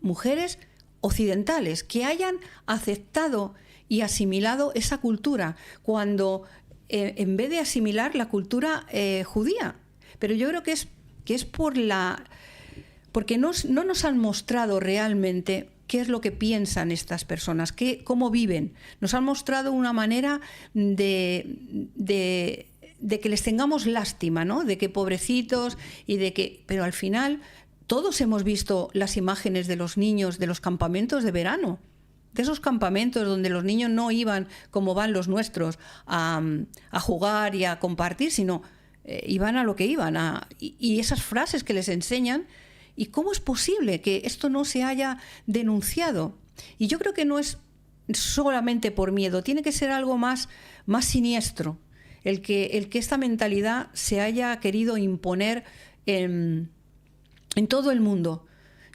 mujeres occidentales que hayan aceptado y asimilado esa cultura, cuando en vez de asimilar la cultura judía. Pero yo creo que es porque no nos han mostrado realmente qué es lo que piensan estas personas, cómo viven. Nos han mostrado una manera de que les tengamos lástima, ¿no? De que pobrecitos, pero al final todos hemos visto las imágenes de los niños de los campamentos de verano, de esos campamentos donde los niños no iban como van los nuestros a jugar y a compartir, sino iban a lo que iban, y esas frases que les enseñan. ¿Y cómo es posible que esto no se haya denunciado? Y yo creo que no es solamente por miedo, tiene que ser algo más siniestro, el que esta mentalidad se haya querido imponer en todo el mundo.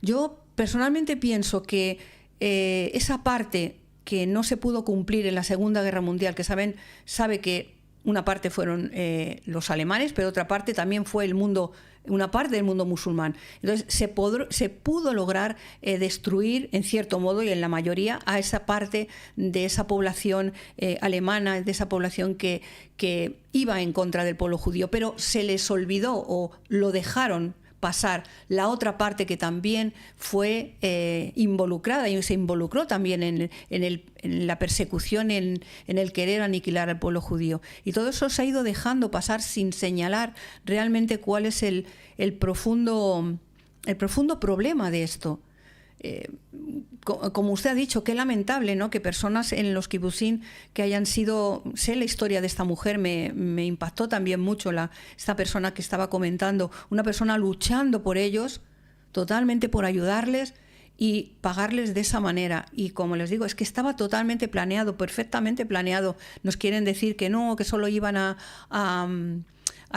Yo personalmente pienso que esa parte que no se pudo cumplir en la Segunda Guerra Mundial, que sabe que una parte fueron los alemanes, pero otra parte también fue una parte del mundo musulmán. Entonces se pudo lograr destruir, en cierto modo y en la mayoría, a esa parte de esa población alemana, de esa población que iba en contra del pueblo judío, pero se les olvidó o lo dejaron pasar la otra parte que también fue involucrada y se involucró también en la persecución, en el querer aniquilar al pueblo judío. Y todo eso se ha ido dejando pasar sin señalar realmente cuál es el profundo problema de esto. como usted ha dicho, qué lamentable, ¿no? Que personas en los kibutzim que hayan sido... Sé la historia de esta mujer, me impactó también mucho esta persona que estaba comentando, una persona luchando por ellos, totalmente por ayudarles y pagarles de esa manera. Y como les digo, es que estaba totalmente planeado, perfectamente planeado. Nos quieren decir que no, que solo iban a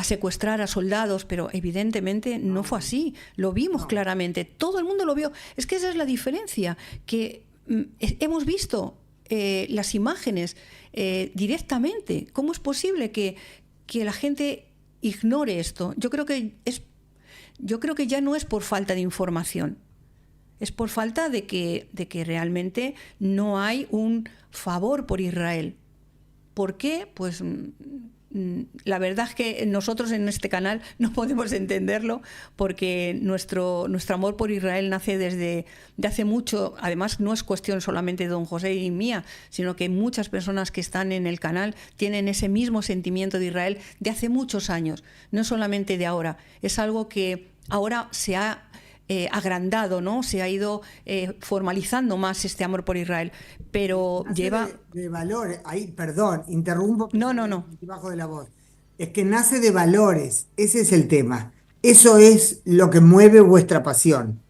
secuestrar a soldados, pero evidentemente no fue así. Lo vimos claramente, todo el mundo lo vio. Es que esa es la diferencia, que hemos visto las imágenes directamente. ¿Cómo es posible que la gente ignore esto? Yo creo que ya no es por falta de información, es por falta de que realmente no hay un favor por Israel. ¿Por qué? Pues la verdad es que nosotros en este canal no podemos entenderlo, porque nuestro amor por Israel nace de hace mucho. Además, no es cuestión solamente de don José y mía, sino que muchas personas que están en el canal tienen ese mismo sentimiento de Israel de hace muchos años, no solamente de ahora. Es algo que ahora se ha agrandado, ¿no? Se ha ido formalizando más este amor por Israel, pero lleva... de valores, ahí, perdón, interrumpo. No. Bajo de la voz. Es que nace de valores, ese es el tema. Eso es lo que mueve vuestra pasión.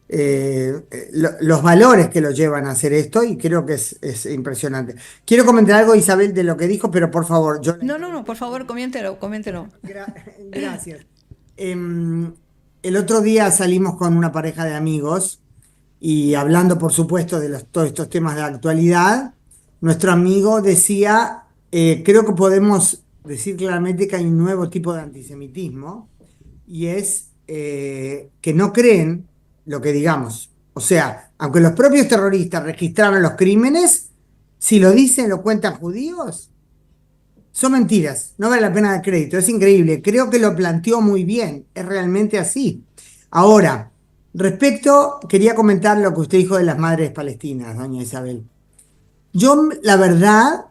Los valores que lo llevan a hacer esto, y creo que es impresionante. Quiero comentar algo, Isabel, de lo que dijo, pero por favor... No, por favor, coméntelo. Gracias. El otro día salimos con una pareja de amigos y hablando, por supuesto, de todos estos temas de actualidad, nuestro amigo decía, creo que podemos decir claramente que hay un nuevo tipo de antisemitismo, y es que no creen lo que digamos. O sea, aunque los propios terroristas registraron los crímenes, si lo dicen, lo cuentan judíos, son mentiras, no vale la pena dar crédito, es increíble. Creo que lo planteó muy bien, es realmente así. Ahora, quería comentar lo que usted dijo de las madres palestinas, doña Isabel. Yo, la verdad,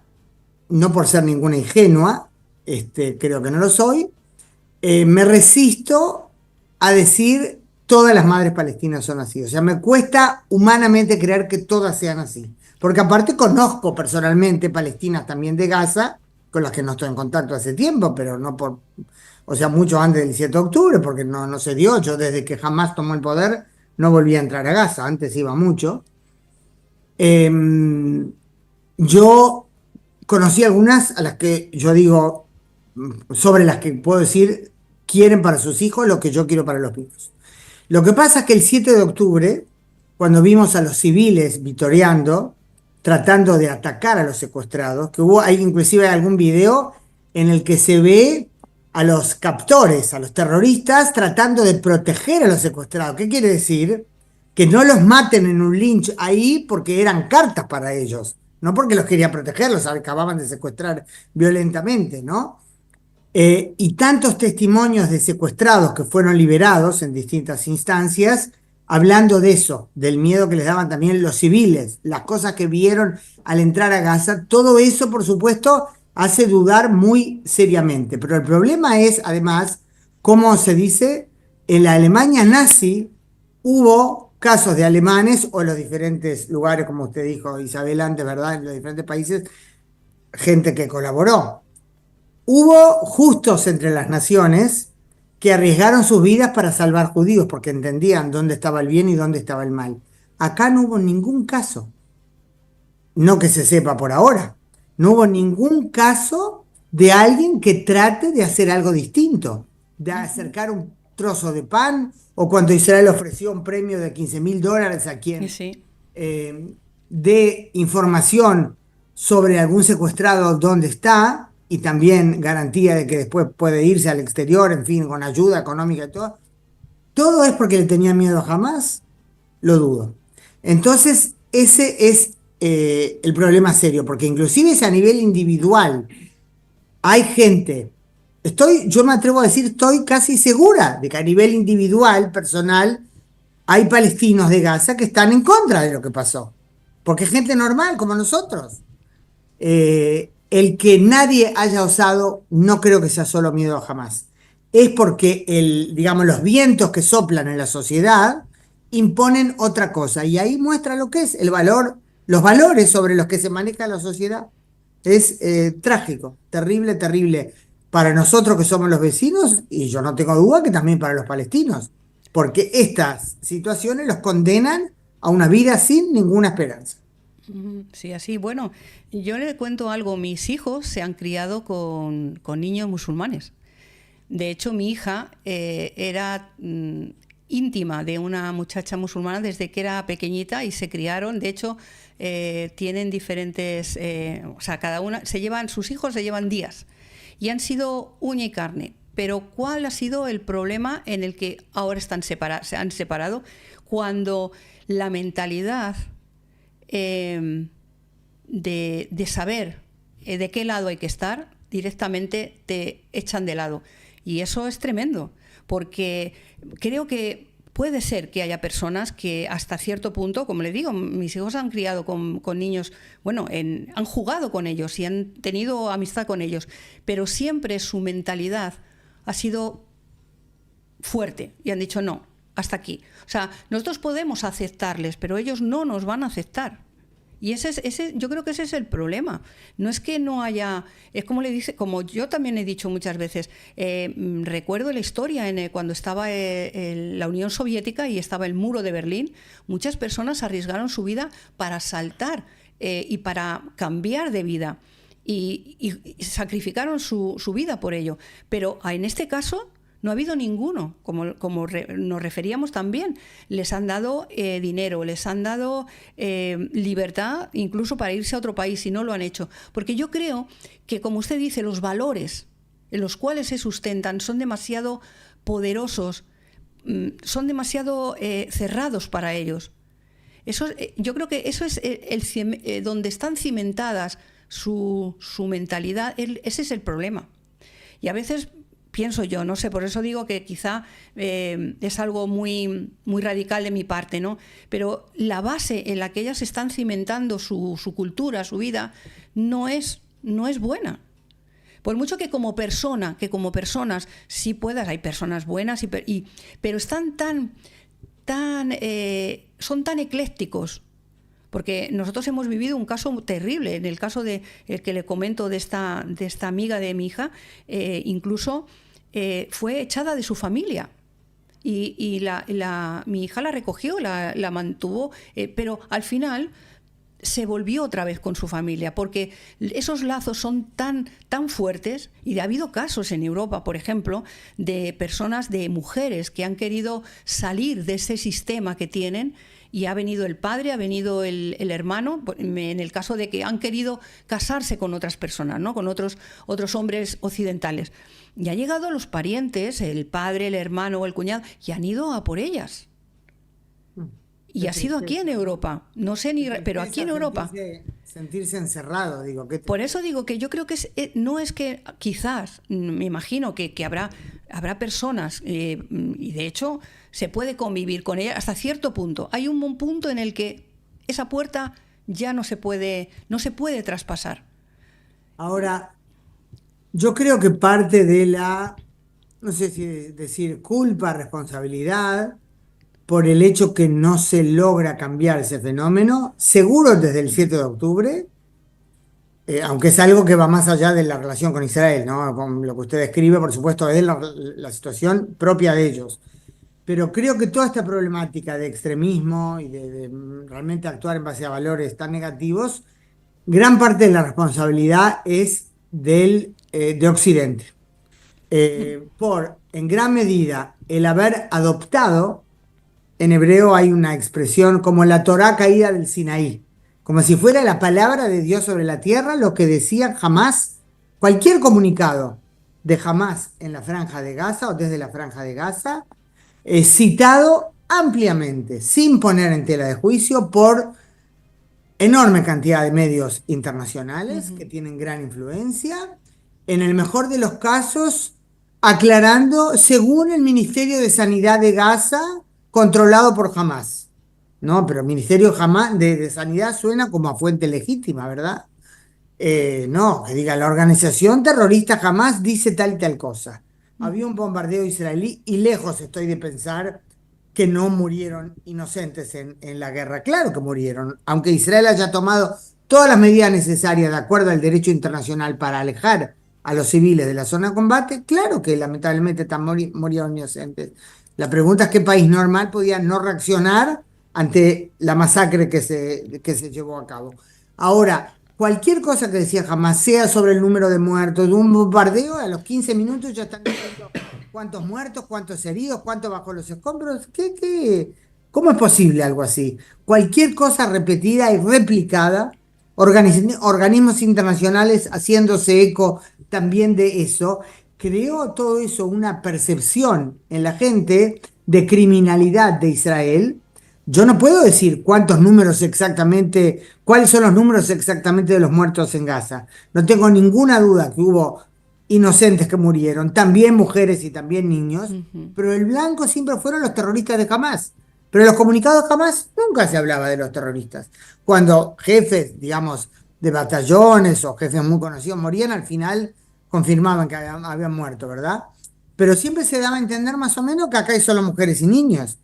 no por ser ninguna ingenua, creo que no lo soy, me resisto a decir todas las madres palestinas son así. O sea, me cuesta humanamente creer que todas sean así. Porque aparte conozco personalmente palestinas también de Gaza, con las que no estoy en contacto hace tiempo, pero no por... O sea, mucho antes del 7 de octubre, porque no se dio. Yo desde que Hamás tomó el poder no volví a entrar a Gaza, antes iba mucho. Yo conocí algunas a las que yo digo, sobre las que puedo decir, quieren para sus hijos lo que yo quiero para los míos. Lo que pasa es que el 7 de octubre, cuando vimos a los civiles vitoreando, tratando de atacar a los secuestrados, que hay inclusive algún video en el que se ve a los captores, a los terroristas, tratando de proteger a los secuestrados. ¿Qué quiere decir? Que no los maten en un lynch ahí porque eran cartas para ellos, no porque los querían proteger, los acababan de secuestrar violentamente, ¿no? Y tantos testimonios de secuestrados que fueron liberados en distintas instancias, hablando de eso, del miedo que les daban también los civiles, las cosas que vieron al entrar a Gaza, todo eso, por supuesto, hace dudar muy seriamente. Pero el problema es, además, como se dice, en la Alemania nazi hubo casos de alemanes, o en los diferentes lugares, como usted dijo, Isabel, antes, ¿verdad? En los diferentes países, gente que colaboró. Hubo justos entre las naciones que arriesgaron sus vidas para salvar judíos, porque entendían dónde estaba el bien y dónde estaba el mal. Acá no hubo ningún caso, no que se sepa por ahora, no hubo ningún caso de alguien que trate de hacer algo distinto, de acercar un trozo de pan, o cuando Israel ofreció un premio de $15,000 a quien dé información sobre algún secuestrado dónde está, y también garantía de que después puede irse al exterior, en fin, con ayuda económica y todo. Todo es porque le tenía miedo a Hamás, lo dudo. Entonces, ese es el problema serio, porque inclusive es a nivel individual. Hay gente, yo me atrevo a decir, estoy casi segura de que a nivel individual, personal, hay palestinos de Gaza que están en contra de lo que pasó, porque es gente normal como nosotros. El que nadie haya osado, no creo que sea solo miedo a Hamás. Es porque digamos, los vientos que soplan en la sociedad imponen otra cosa. Y ahí muestra lo que es el valor, los valores sobre los que se maneja la sociedad. Es trágico, terrible, terrible para nosotros que somos los vecinos, y yo no tengo duda que también para los palestinos, porque estas situaciones los condenan a una vida sin ninguna esperanza. Sí, así. Bueno, yo le cuento algo. Mis hijos se han criado con niños musulmanes. De hecho, mi hija era íntima de una muchacha musulmana desde que era pequeñita y se criaron. De hecho, tienen diferentes, o sea, cada una sus hijos se llevan días y han sido uña y carne. Pero ¿cuál ha sido el problema en el que ahora se han separado? Cuando la mentalidad de saber de qué lado hay que estar, directamente te echan de lado. Y eso es tremendo, porque creo que puede ser que haya personas que hasta cierto punto, como les digo, mis hijos han criado con niños, bueno, han jugado con ellos y han tenido amistad con ellos, pero siempre su mentalidad ha sido fuerte y han dicho no, hasta aquí. O sea, nosotros podemos aceptarles, pero ellos no nos van a aceptar. Y yo creo que ese es el problema. No es que no haya, es como le dice, como yo también he dicho muchas veces, recuerdo la historia cuando estaba la Unión Soviética y estaba el muro de Berlín, muchas personas arriesgaron su vida para saltar y para cambiar de vida y sacrificaron su vida por ello. Pero en este caso no ha habido ninguno, como nos referíamos también. Les han dado dinero, les han dado libertad incluso para irse a otro país y no lo han hecho. Porque yo creo que, como usted dice, los valores en los cuales se sustentan son demasiado poderosos, son demasiado cerrados para ellos. Yo creo que eso es donde están cimentadas su mentalidad, ese es el problema. Y a veces pienso yo, no sé, por eso digo que quizá es algo muy, muy radical de mi parte, ¿no? Pero la base en la que ellas están cimentando su cultura, su vida, no es buena. Por mucho que como personas sí puedas, hay personas buenas, pero están son tan eclécticos. Porque nosotros hemos vivido un caso terrible, en el caso de el que le comento de esta amiga de mi hija, incluso fue echada de su familia y mi hija la recogió, la mantuvo, pero al final se volvió otra vez con su familia, porque esos lazos son tan fuertes, y ha habido casos en Europa, por ejemplo, de personas, de mujeres que han querido salir de ese sistema que tienen, y ha venido el padre, ha venido el hermano, en el caso de que han querido casarse con otras personas, ¿no? Con otros hombres occidentales. Y han llegado los parientes, el padre, el hermano o el cuñado, y han ido a por ellas. Y ha sido aquí en Europa, no sé pero aquí en Europa. Sentirse encerrado, digo. Por eso digo que yo creo que no es que quizás, me imagino que habrá personas, y de hecho se puede convivir con ellas hasta cierto punto. Hay un punto en el que esa puerta ya no se puede traspasar. Ahora, yo creo que parte de la, no sé si decir culpa, responsabilidad, por el hecho que no se logra cambiar ese fenómeno, seguro desde el 7 de octubre, aunque es algo que va más allá de la relación con Israel, ¿no? Con lo que usted describe, por supuesto, es la situación propia de ellos. Pero creo que toda esta problemática de extremismo y de realmente actuar en base a valores tan negativos, gran parte de la responsabilidad es de Occidente. Por, en gran medida, el haber adoptado. En hebreo hay una expresión como la Torá caída del Sinaí, como si fuera la palabra de Dios sobre la tierra, lo que decía Hamás, cualquier comunicado de Hamás en la Franja de Gaza o desde la Franja de Gaza, citado ampliamente, sin poner en tela de juicio, por enorme cantidad de medios internacionales que tienen gran influencia, en el mejor de los casos, aclarando según el Ministerio de Sanidad de Gaza, controlado por Hamás, ¿no? Pero el Ministerio de Sanidad suena como a fuente legítima, ¿verdad? No, que diga, la organización terrorista Hamás dice tal y tal cosa. Había un bombardeo israelí y lejos estoy de pensar que no murieron inocentes en la guerra. Claro que murieron, aunque Israel haya tomado todas las medidas necesarias de acuerdo al derecho internacional para alejar a los civiles de la zona de combate, claro que lamentablemente murieron inocentes. La pregunta es qué país normal podía no reaccionar ante la masacre que se llevó a cabo. Ahora, cualquier cosa que decía Hamas, sea sobre el número de muertos, de un bombardeo, a los 15 minutos ya están diciendo cuántos muertos, cuántos heridos, cuántos bajo los escombros. ¿Cómo es posible algo así? Cualquier cosa repetida y replicada, organismos internacionales haciéndose eco también de eso, creó todo eso una percepción en la gente de criminalidad de Israel. Yo no puedo decir cuántos números exactamente, cuáles son los números exactamente de los muertos en Gaza. No tengo ninguna duda que hubo inocentes que murieron, también mujeres y también niños, pero el blanco siempre fueron los terroristas de Hamas. Pero en los comunicados Hamas nunca se hablaba de los terroristas. Cuando jefes, digamos, de batallones o jefes muy conocidos morían, al final confirmaban que habían muerto, ¿verdad? Pero siempre se daba a entender más o menos que acá hay solo mujeres y niños.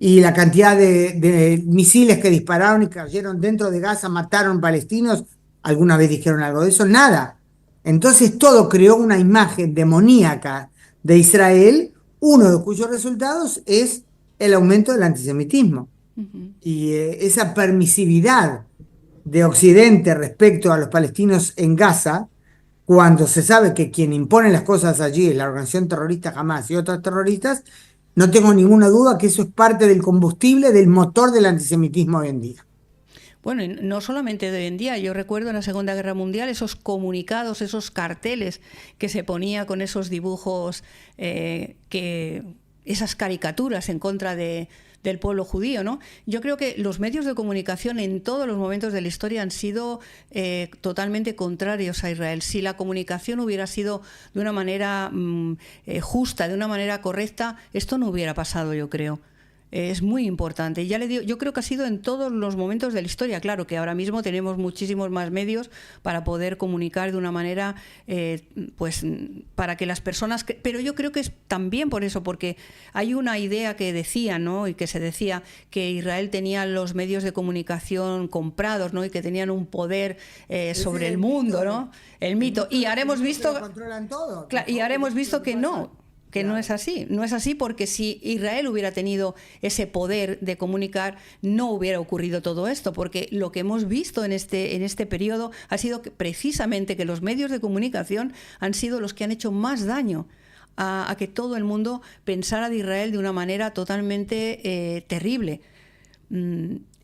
Y la cantidad de misiles que dispararon y cayeron dentro de Gaza, mataron palestinos, ¿alguna vez dijeron algo de eso? Nada. Entonces todo creó una imagen demoníaca de Israel, uno de cuyos resultados es el aumento del antisemitismo. Y esa permisividad de Occidente respecto a los palestinos en Gaza, cuando se sabe que quien impone las cosas allí es la organización terrorista Hamas y otros terroristas, no tengo ninguna duda que eso es parte del combustible, del motor del antisemitismo hoy en día. Bueno, y no solamente de hoy en día, yo recuerdo en la Segunda Guerra Mundial esos comunicados, esos carteles que se ponía con esos dibujos, esas caricaturas en contra del pueblo judío, ¿no? Yo creo que los medios de comunicación en todos los momentos de la historia han sido totalmente contrarios a Israel. Si la comunicación hubiera sido de una manera justa, de una manera correcta, esto no hubiera pasado, yo creo. Es muy importante. Ya le digo, yo creo que ha sido en todos los momentos de la historia. Claro que ahora mismo tenemos muchísimos más medios para poder comunicar de una manera, pues, para que las personas... Pero yo creo que es también por eso, porque hay una idea que decía, ¿no? Y que se decía que Israel tenía los medios de comunicación comprados, ¿no? Y que tenían un poder sobre el mundo, ¿no? El mito. Y ahora hemos visto... Y ahora hemos visto que no. Que no es así, no es así, porque si Israel hubiera tenido ese poder de comunicar, no hubiera ocurrido todo esto, porque lo que hemos visto en este periodo ha sido que precisamente que los medios de comunicación han sido los que han hecho más daño a que todo el mundo pensara de Israel de una manera totalmente terrible.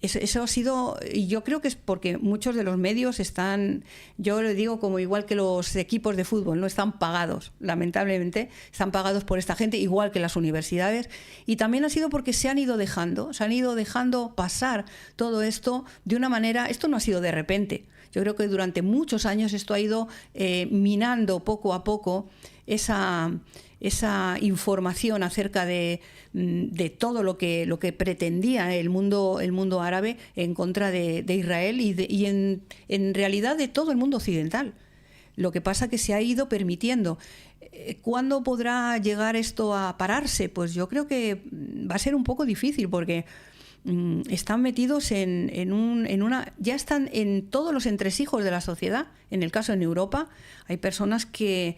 Eso ha sido, y yo creo que es porque muchos de los medios están, yo le digo como igual que los equipos de fútbol, no están pagados, lamentablemente, están pagados por esta gente, igual que las universidades, y también ha sido porque se han ido dejando pasar todo esto de una manera, esto no ha sido de repente, yo creo que durante muchos años esto ha ido minando poco a poco esa información acerca de todo lo que pretendía el mundo árabe en contra de Israel y en realidad de todo el mundo occidental. Lo que pasa que se ha ido permitiendo. ¿Cuándo podrá llegar esto a pararse? Pues yo creo que va a ser un poco difícil porque están metidos ya están en todos los entresijos de la sociedad. En el caso en Europa hay personas que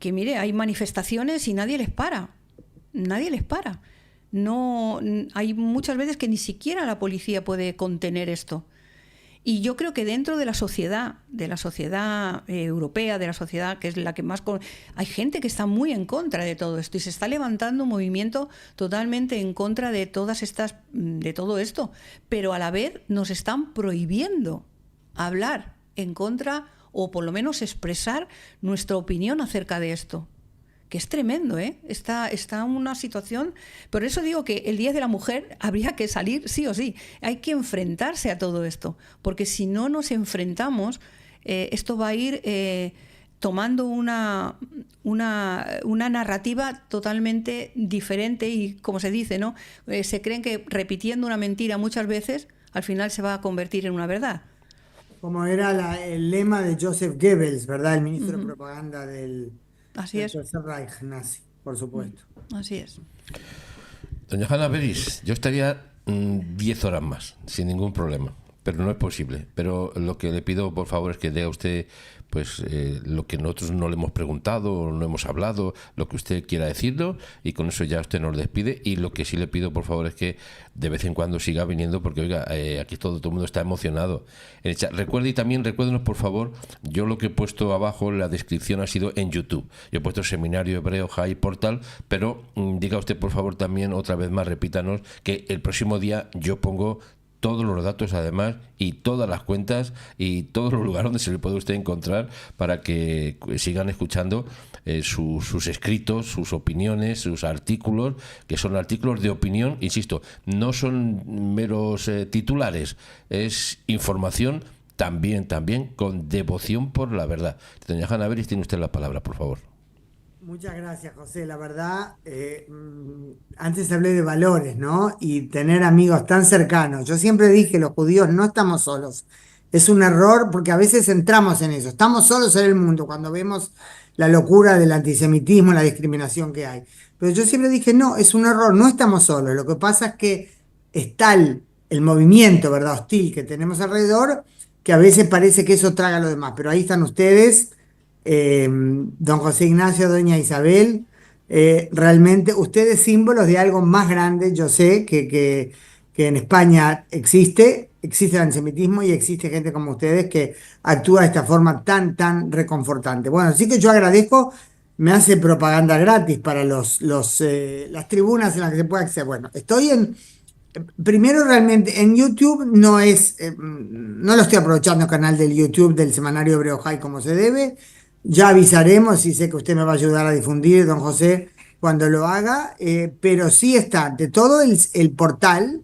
mire, hay manifestaciones y nadie les para. No, hay muchas veces que ni siquiera la policía puede contener esto. Y yo creo que dentro de la sociedad europea, de la sociedad que es la que más... Hay gente que está muy en contra de todo esto y se está levantando un movimiento totalmente en contra de de todo esto. Pero a la vez nos están prohibiendo hablar en contra o por lo menos expresar nuestra opinión acerca de esto, que es tremendo, ¿eh? Está una situación... Por eso digo que el Día de la Mujer habría que salir sí o sí, hay que enfrentarse a todo esto, porque si no nos enfrentamos, esto va a ir tomando una narrativa totalmente diferente y, como se dice, ¿no? Se creen que repitiendo una mentira muchas veces, al final se va a convertir en una verdad. Como era el lema de Joseph Goebbels, ¿verdad? El ministro de propaganda del Tercer Reich nazi, por supuesto. Así es. Doña Hanna Beris, yo estaría 10 horas más, sin ningún problema, pero no es posible. Pero lo que le pido, por favor, es que dé a usted pues lo que nosotros no le hemos preguntado o no hemos hablado, lo que usted quiera decirlo, y con eso ya usted nos despide. Y lo que sí le pido, por favor, es que de vez en cuando siga viniendo, porque oiga, aquí todo el mundo está emocionado en el chat. Recuerde, y también recuérdenos, por favor, yo lo que he puesto abajo, la descripción ha sido en YouTube. Yo he puesto Seminario Hebreo High Portal, pero diga usted, por favor, también otra vez más, repítanos, que el próximo día yo pongo todos los datos, además, y todas las cuentas y todos los lugares donde se le puede usted encontrar, para que sigan escuchando sus escritos, sus opiniones, sus artículos, que son artículos de opinión, insisto, no son meros titulares, es información también con devoción por la verdad. Doña Hanna Beris, tiene usted la palabra, por favor. Muchas gracias, José. La verdad, antes hablé de valores, ¿no? Y tener amigos tan cercanos. Yo siempre dije, los judíos no estamos solos. Es un error porque a veces entramos en eso. Estamos solos en el mundo cuando vemos la locura del antisemitismo, la discriminación que hay. Pero yo siempre dije, no, es un error, no estamos solos. Lo que pasa es que es tal el movimiento, ¿verdad?, hostil que tenemos alrededor, que a veces parece que eso traga a lo demás. Pero ahí están ustedes. Don José Ignacio, doña Isabel, realmente ustedes símbolos de algo más grande. Yo sé que en España existe el antisemitismo y existe gente como ustedes que actúa de esta forma tan reconfortante. Bueno, sí que yo agradezco, me hace propaganda gratis para las tribunas en las que se puede acceder. Bueno, primero, realmente en YouTube no lo estoy aprovechando el canal del YouTube del Semanario Hebreo High como se debe. Ya avisaremos, y sé que usted me va a ayudar a difundir, don José, cuando lo haga, pero sí está de todo el portal,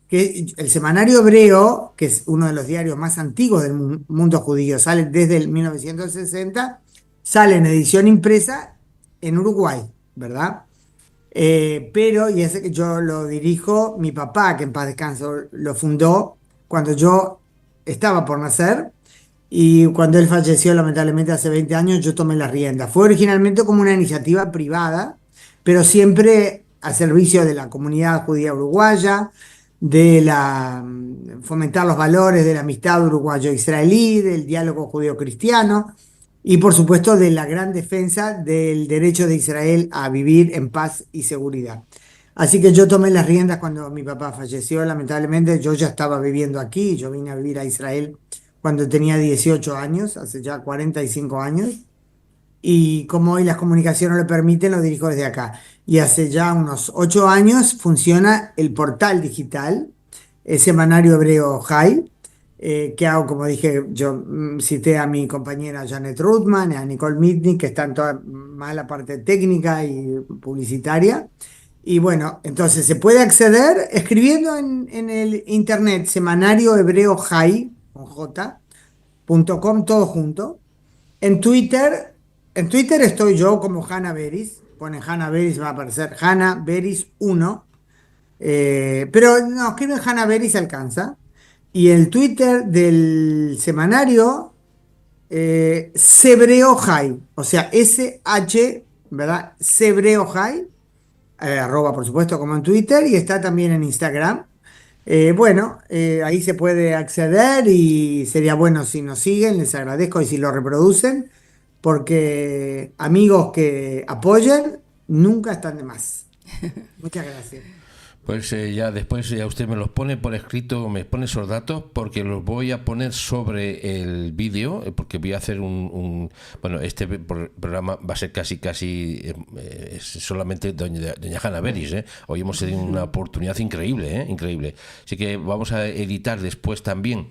que el Semanario Hebreo, que es uno de los diarios más antiguos del mundo judío, sale desde el 1960, sale en edición impresa en Uruguay, ¿verdad? Pero, y ese que yo lo dirijo, mi papá, que en paz descanse, lo fundó cuando yo estaba por nacer. Y cuando él falleció, lamentablemente hace 20 años, yo tomé las riendas. Fue originalmente como una iniciativa privada, pero siempre al servicio de la comunidad judía uruguaya, fomentar los valores de la amistad uruguayo-israelí, del diálogo judío-cristiano y, por supuesto, de la gran defensa del derecho de Israel a vivir en paz y seguridad. Así que yo tomé las riendas cuando mi papá falleció. Lamentablemente, yo ya estaba viviendo aquí. Yo vine a vivir a Israel cuando tenía 18 años, hace ya 45 años, y como hoy las comunicaciones lo permiten, lo dirijo desde acá. Y hace ya unos 8 años funciona el portal digital, el Semanario Hebreo High, que hago, como dije, yo cité a mi compañera Janet Ruthman, a Nicole Mitnick, que están toda más la parte técnica y publicitaria. Y bueno, entonces se puede acceder escribiendo en el internet Semanario Hebreo High, con j.com, todo junto. En Twitter estoy yo como Hanna Beris. Ponen Hanna Beris, va a aparecer Hanna Beris 1. Pero no, escriben Hanna Beris, alcanza. Y el Twitter del semanario, Sebreo High, o sea, SH, ¿verdad? Sebreo High, arroba, por supuesto, como en Twitter, y está también en Instagram. Bueno, ahí se puede acceder y sería bueno si nos siguen, les agradezco, y si lo reproducen, porque amigos que apoyen nunca están de más. Muchas gracias. Pues ya después ya usted me los pone por escrito, me pone esos datos, porque los voy a poner sobre el vídeo, porque voy a hacer bueno, este programa va a ser casi solamente doña Hanna Beris, Hoy hemos tenido una oportunidad increíble, increíble. Así que vamos a editar después también,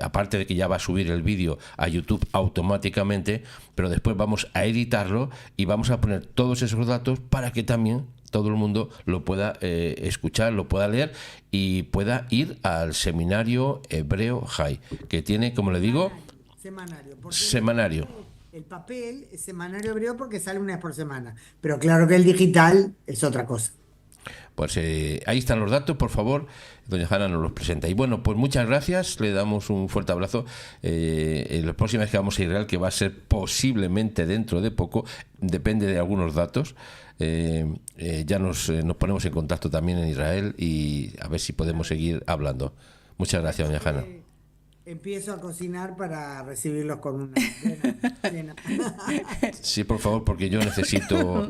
aparte de que ya va a subir el vídeo a YouTube automáticamente, pero después vamos a editarlo y vamos a poner todos esos datos para que también todo el mundo lo pueda escuchar, lo pueda leer y pueda ir al Seminario Hebreo High, que tiene, como le digo, semanario. El papel es Semanario Hebreo porque sale una vez por semana, pero claro que el digital es otra cosa. Pues ahí están los datos, por favor, doña Hanna nos los presenta. Y bueno, pues muchas gracias, le damos un fuerte abrazo. La próxima vez que vamos a Israel, que va a ser posiblemente dentro de poco, depende de algunos datos, ya nos ponemos en contacto también en Israel y a ver si podemos seguir hablando. Muchas gracias, doña Hanna. Empiezo a cocinar para recibirlos con una buena cena. Sí, por favor, porque yo necesito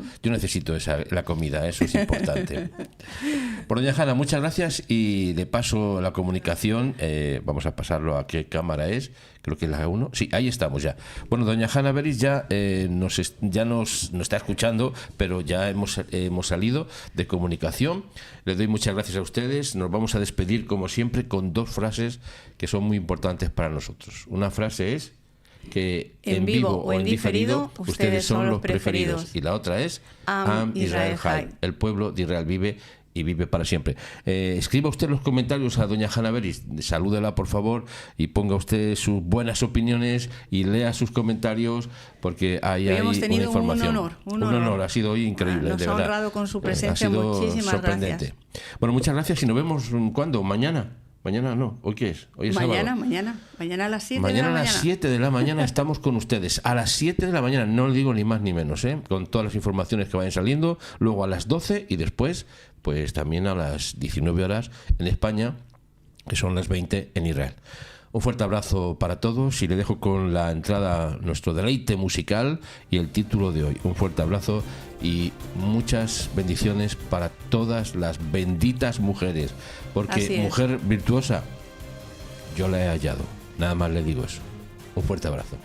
la comida, eso es importante. Por doña Hanna, muchas gracias y le paso la comunicación. Vamos a pasarlo a qué cámara es, creo que es la 1. Sí, ahí estamos ya. Bueno, doña Hanna Beris ya nos está escuchando, pero ya hemos salido de comunicación. Les doy muchas gracias a ustedes. Nos vamos a despedir, como siempre, con 2 frases que son muy importantes para nosotros. Una frase es que en vivo o en diferido ustedes son los preferidos. Y la otra es Am Israel Chai. El pueblo de Israel vive y vive para siempre. Escriba usted los comentarios a doña Hanna Beris, salúdela por favor y ponga usted sus buenas opiniones y lea sus comentarios, porque ahí hay una información. Un honor, ha sido hoy increíble. Nos ha honrado con su presencia, muchísimas sorprendente. Gracias. Bueno, muchas gracias y nos vemos ¿cuándo? ¿Mañana? Mañana no, ¿hoy qué es? Hoy es sábado. Mañana a las 7 de la mañana. Mañana a las 7 de la mañana estamos con ustedes. A las 7 de la mañana, no le digo ni más ni menos, con todas las informaciones que vayan saliendo. Luego a las 12 y después, pues también a las 19 horas en España, que son las 20 en Israel. Un fuerte abrazo para todos y le dejo con la entrada, nuestro deleite musical y el título de hoy. Un fuerte abrazo y muchas bendiciones para todas las benditas mujeres, porque mujer virtuosa yo la he hallado, nada más le digo eso. Un fuerte abrazo.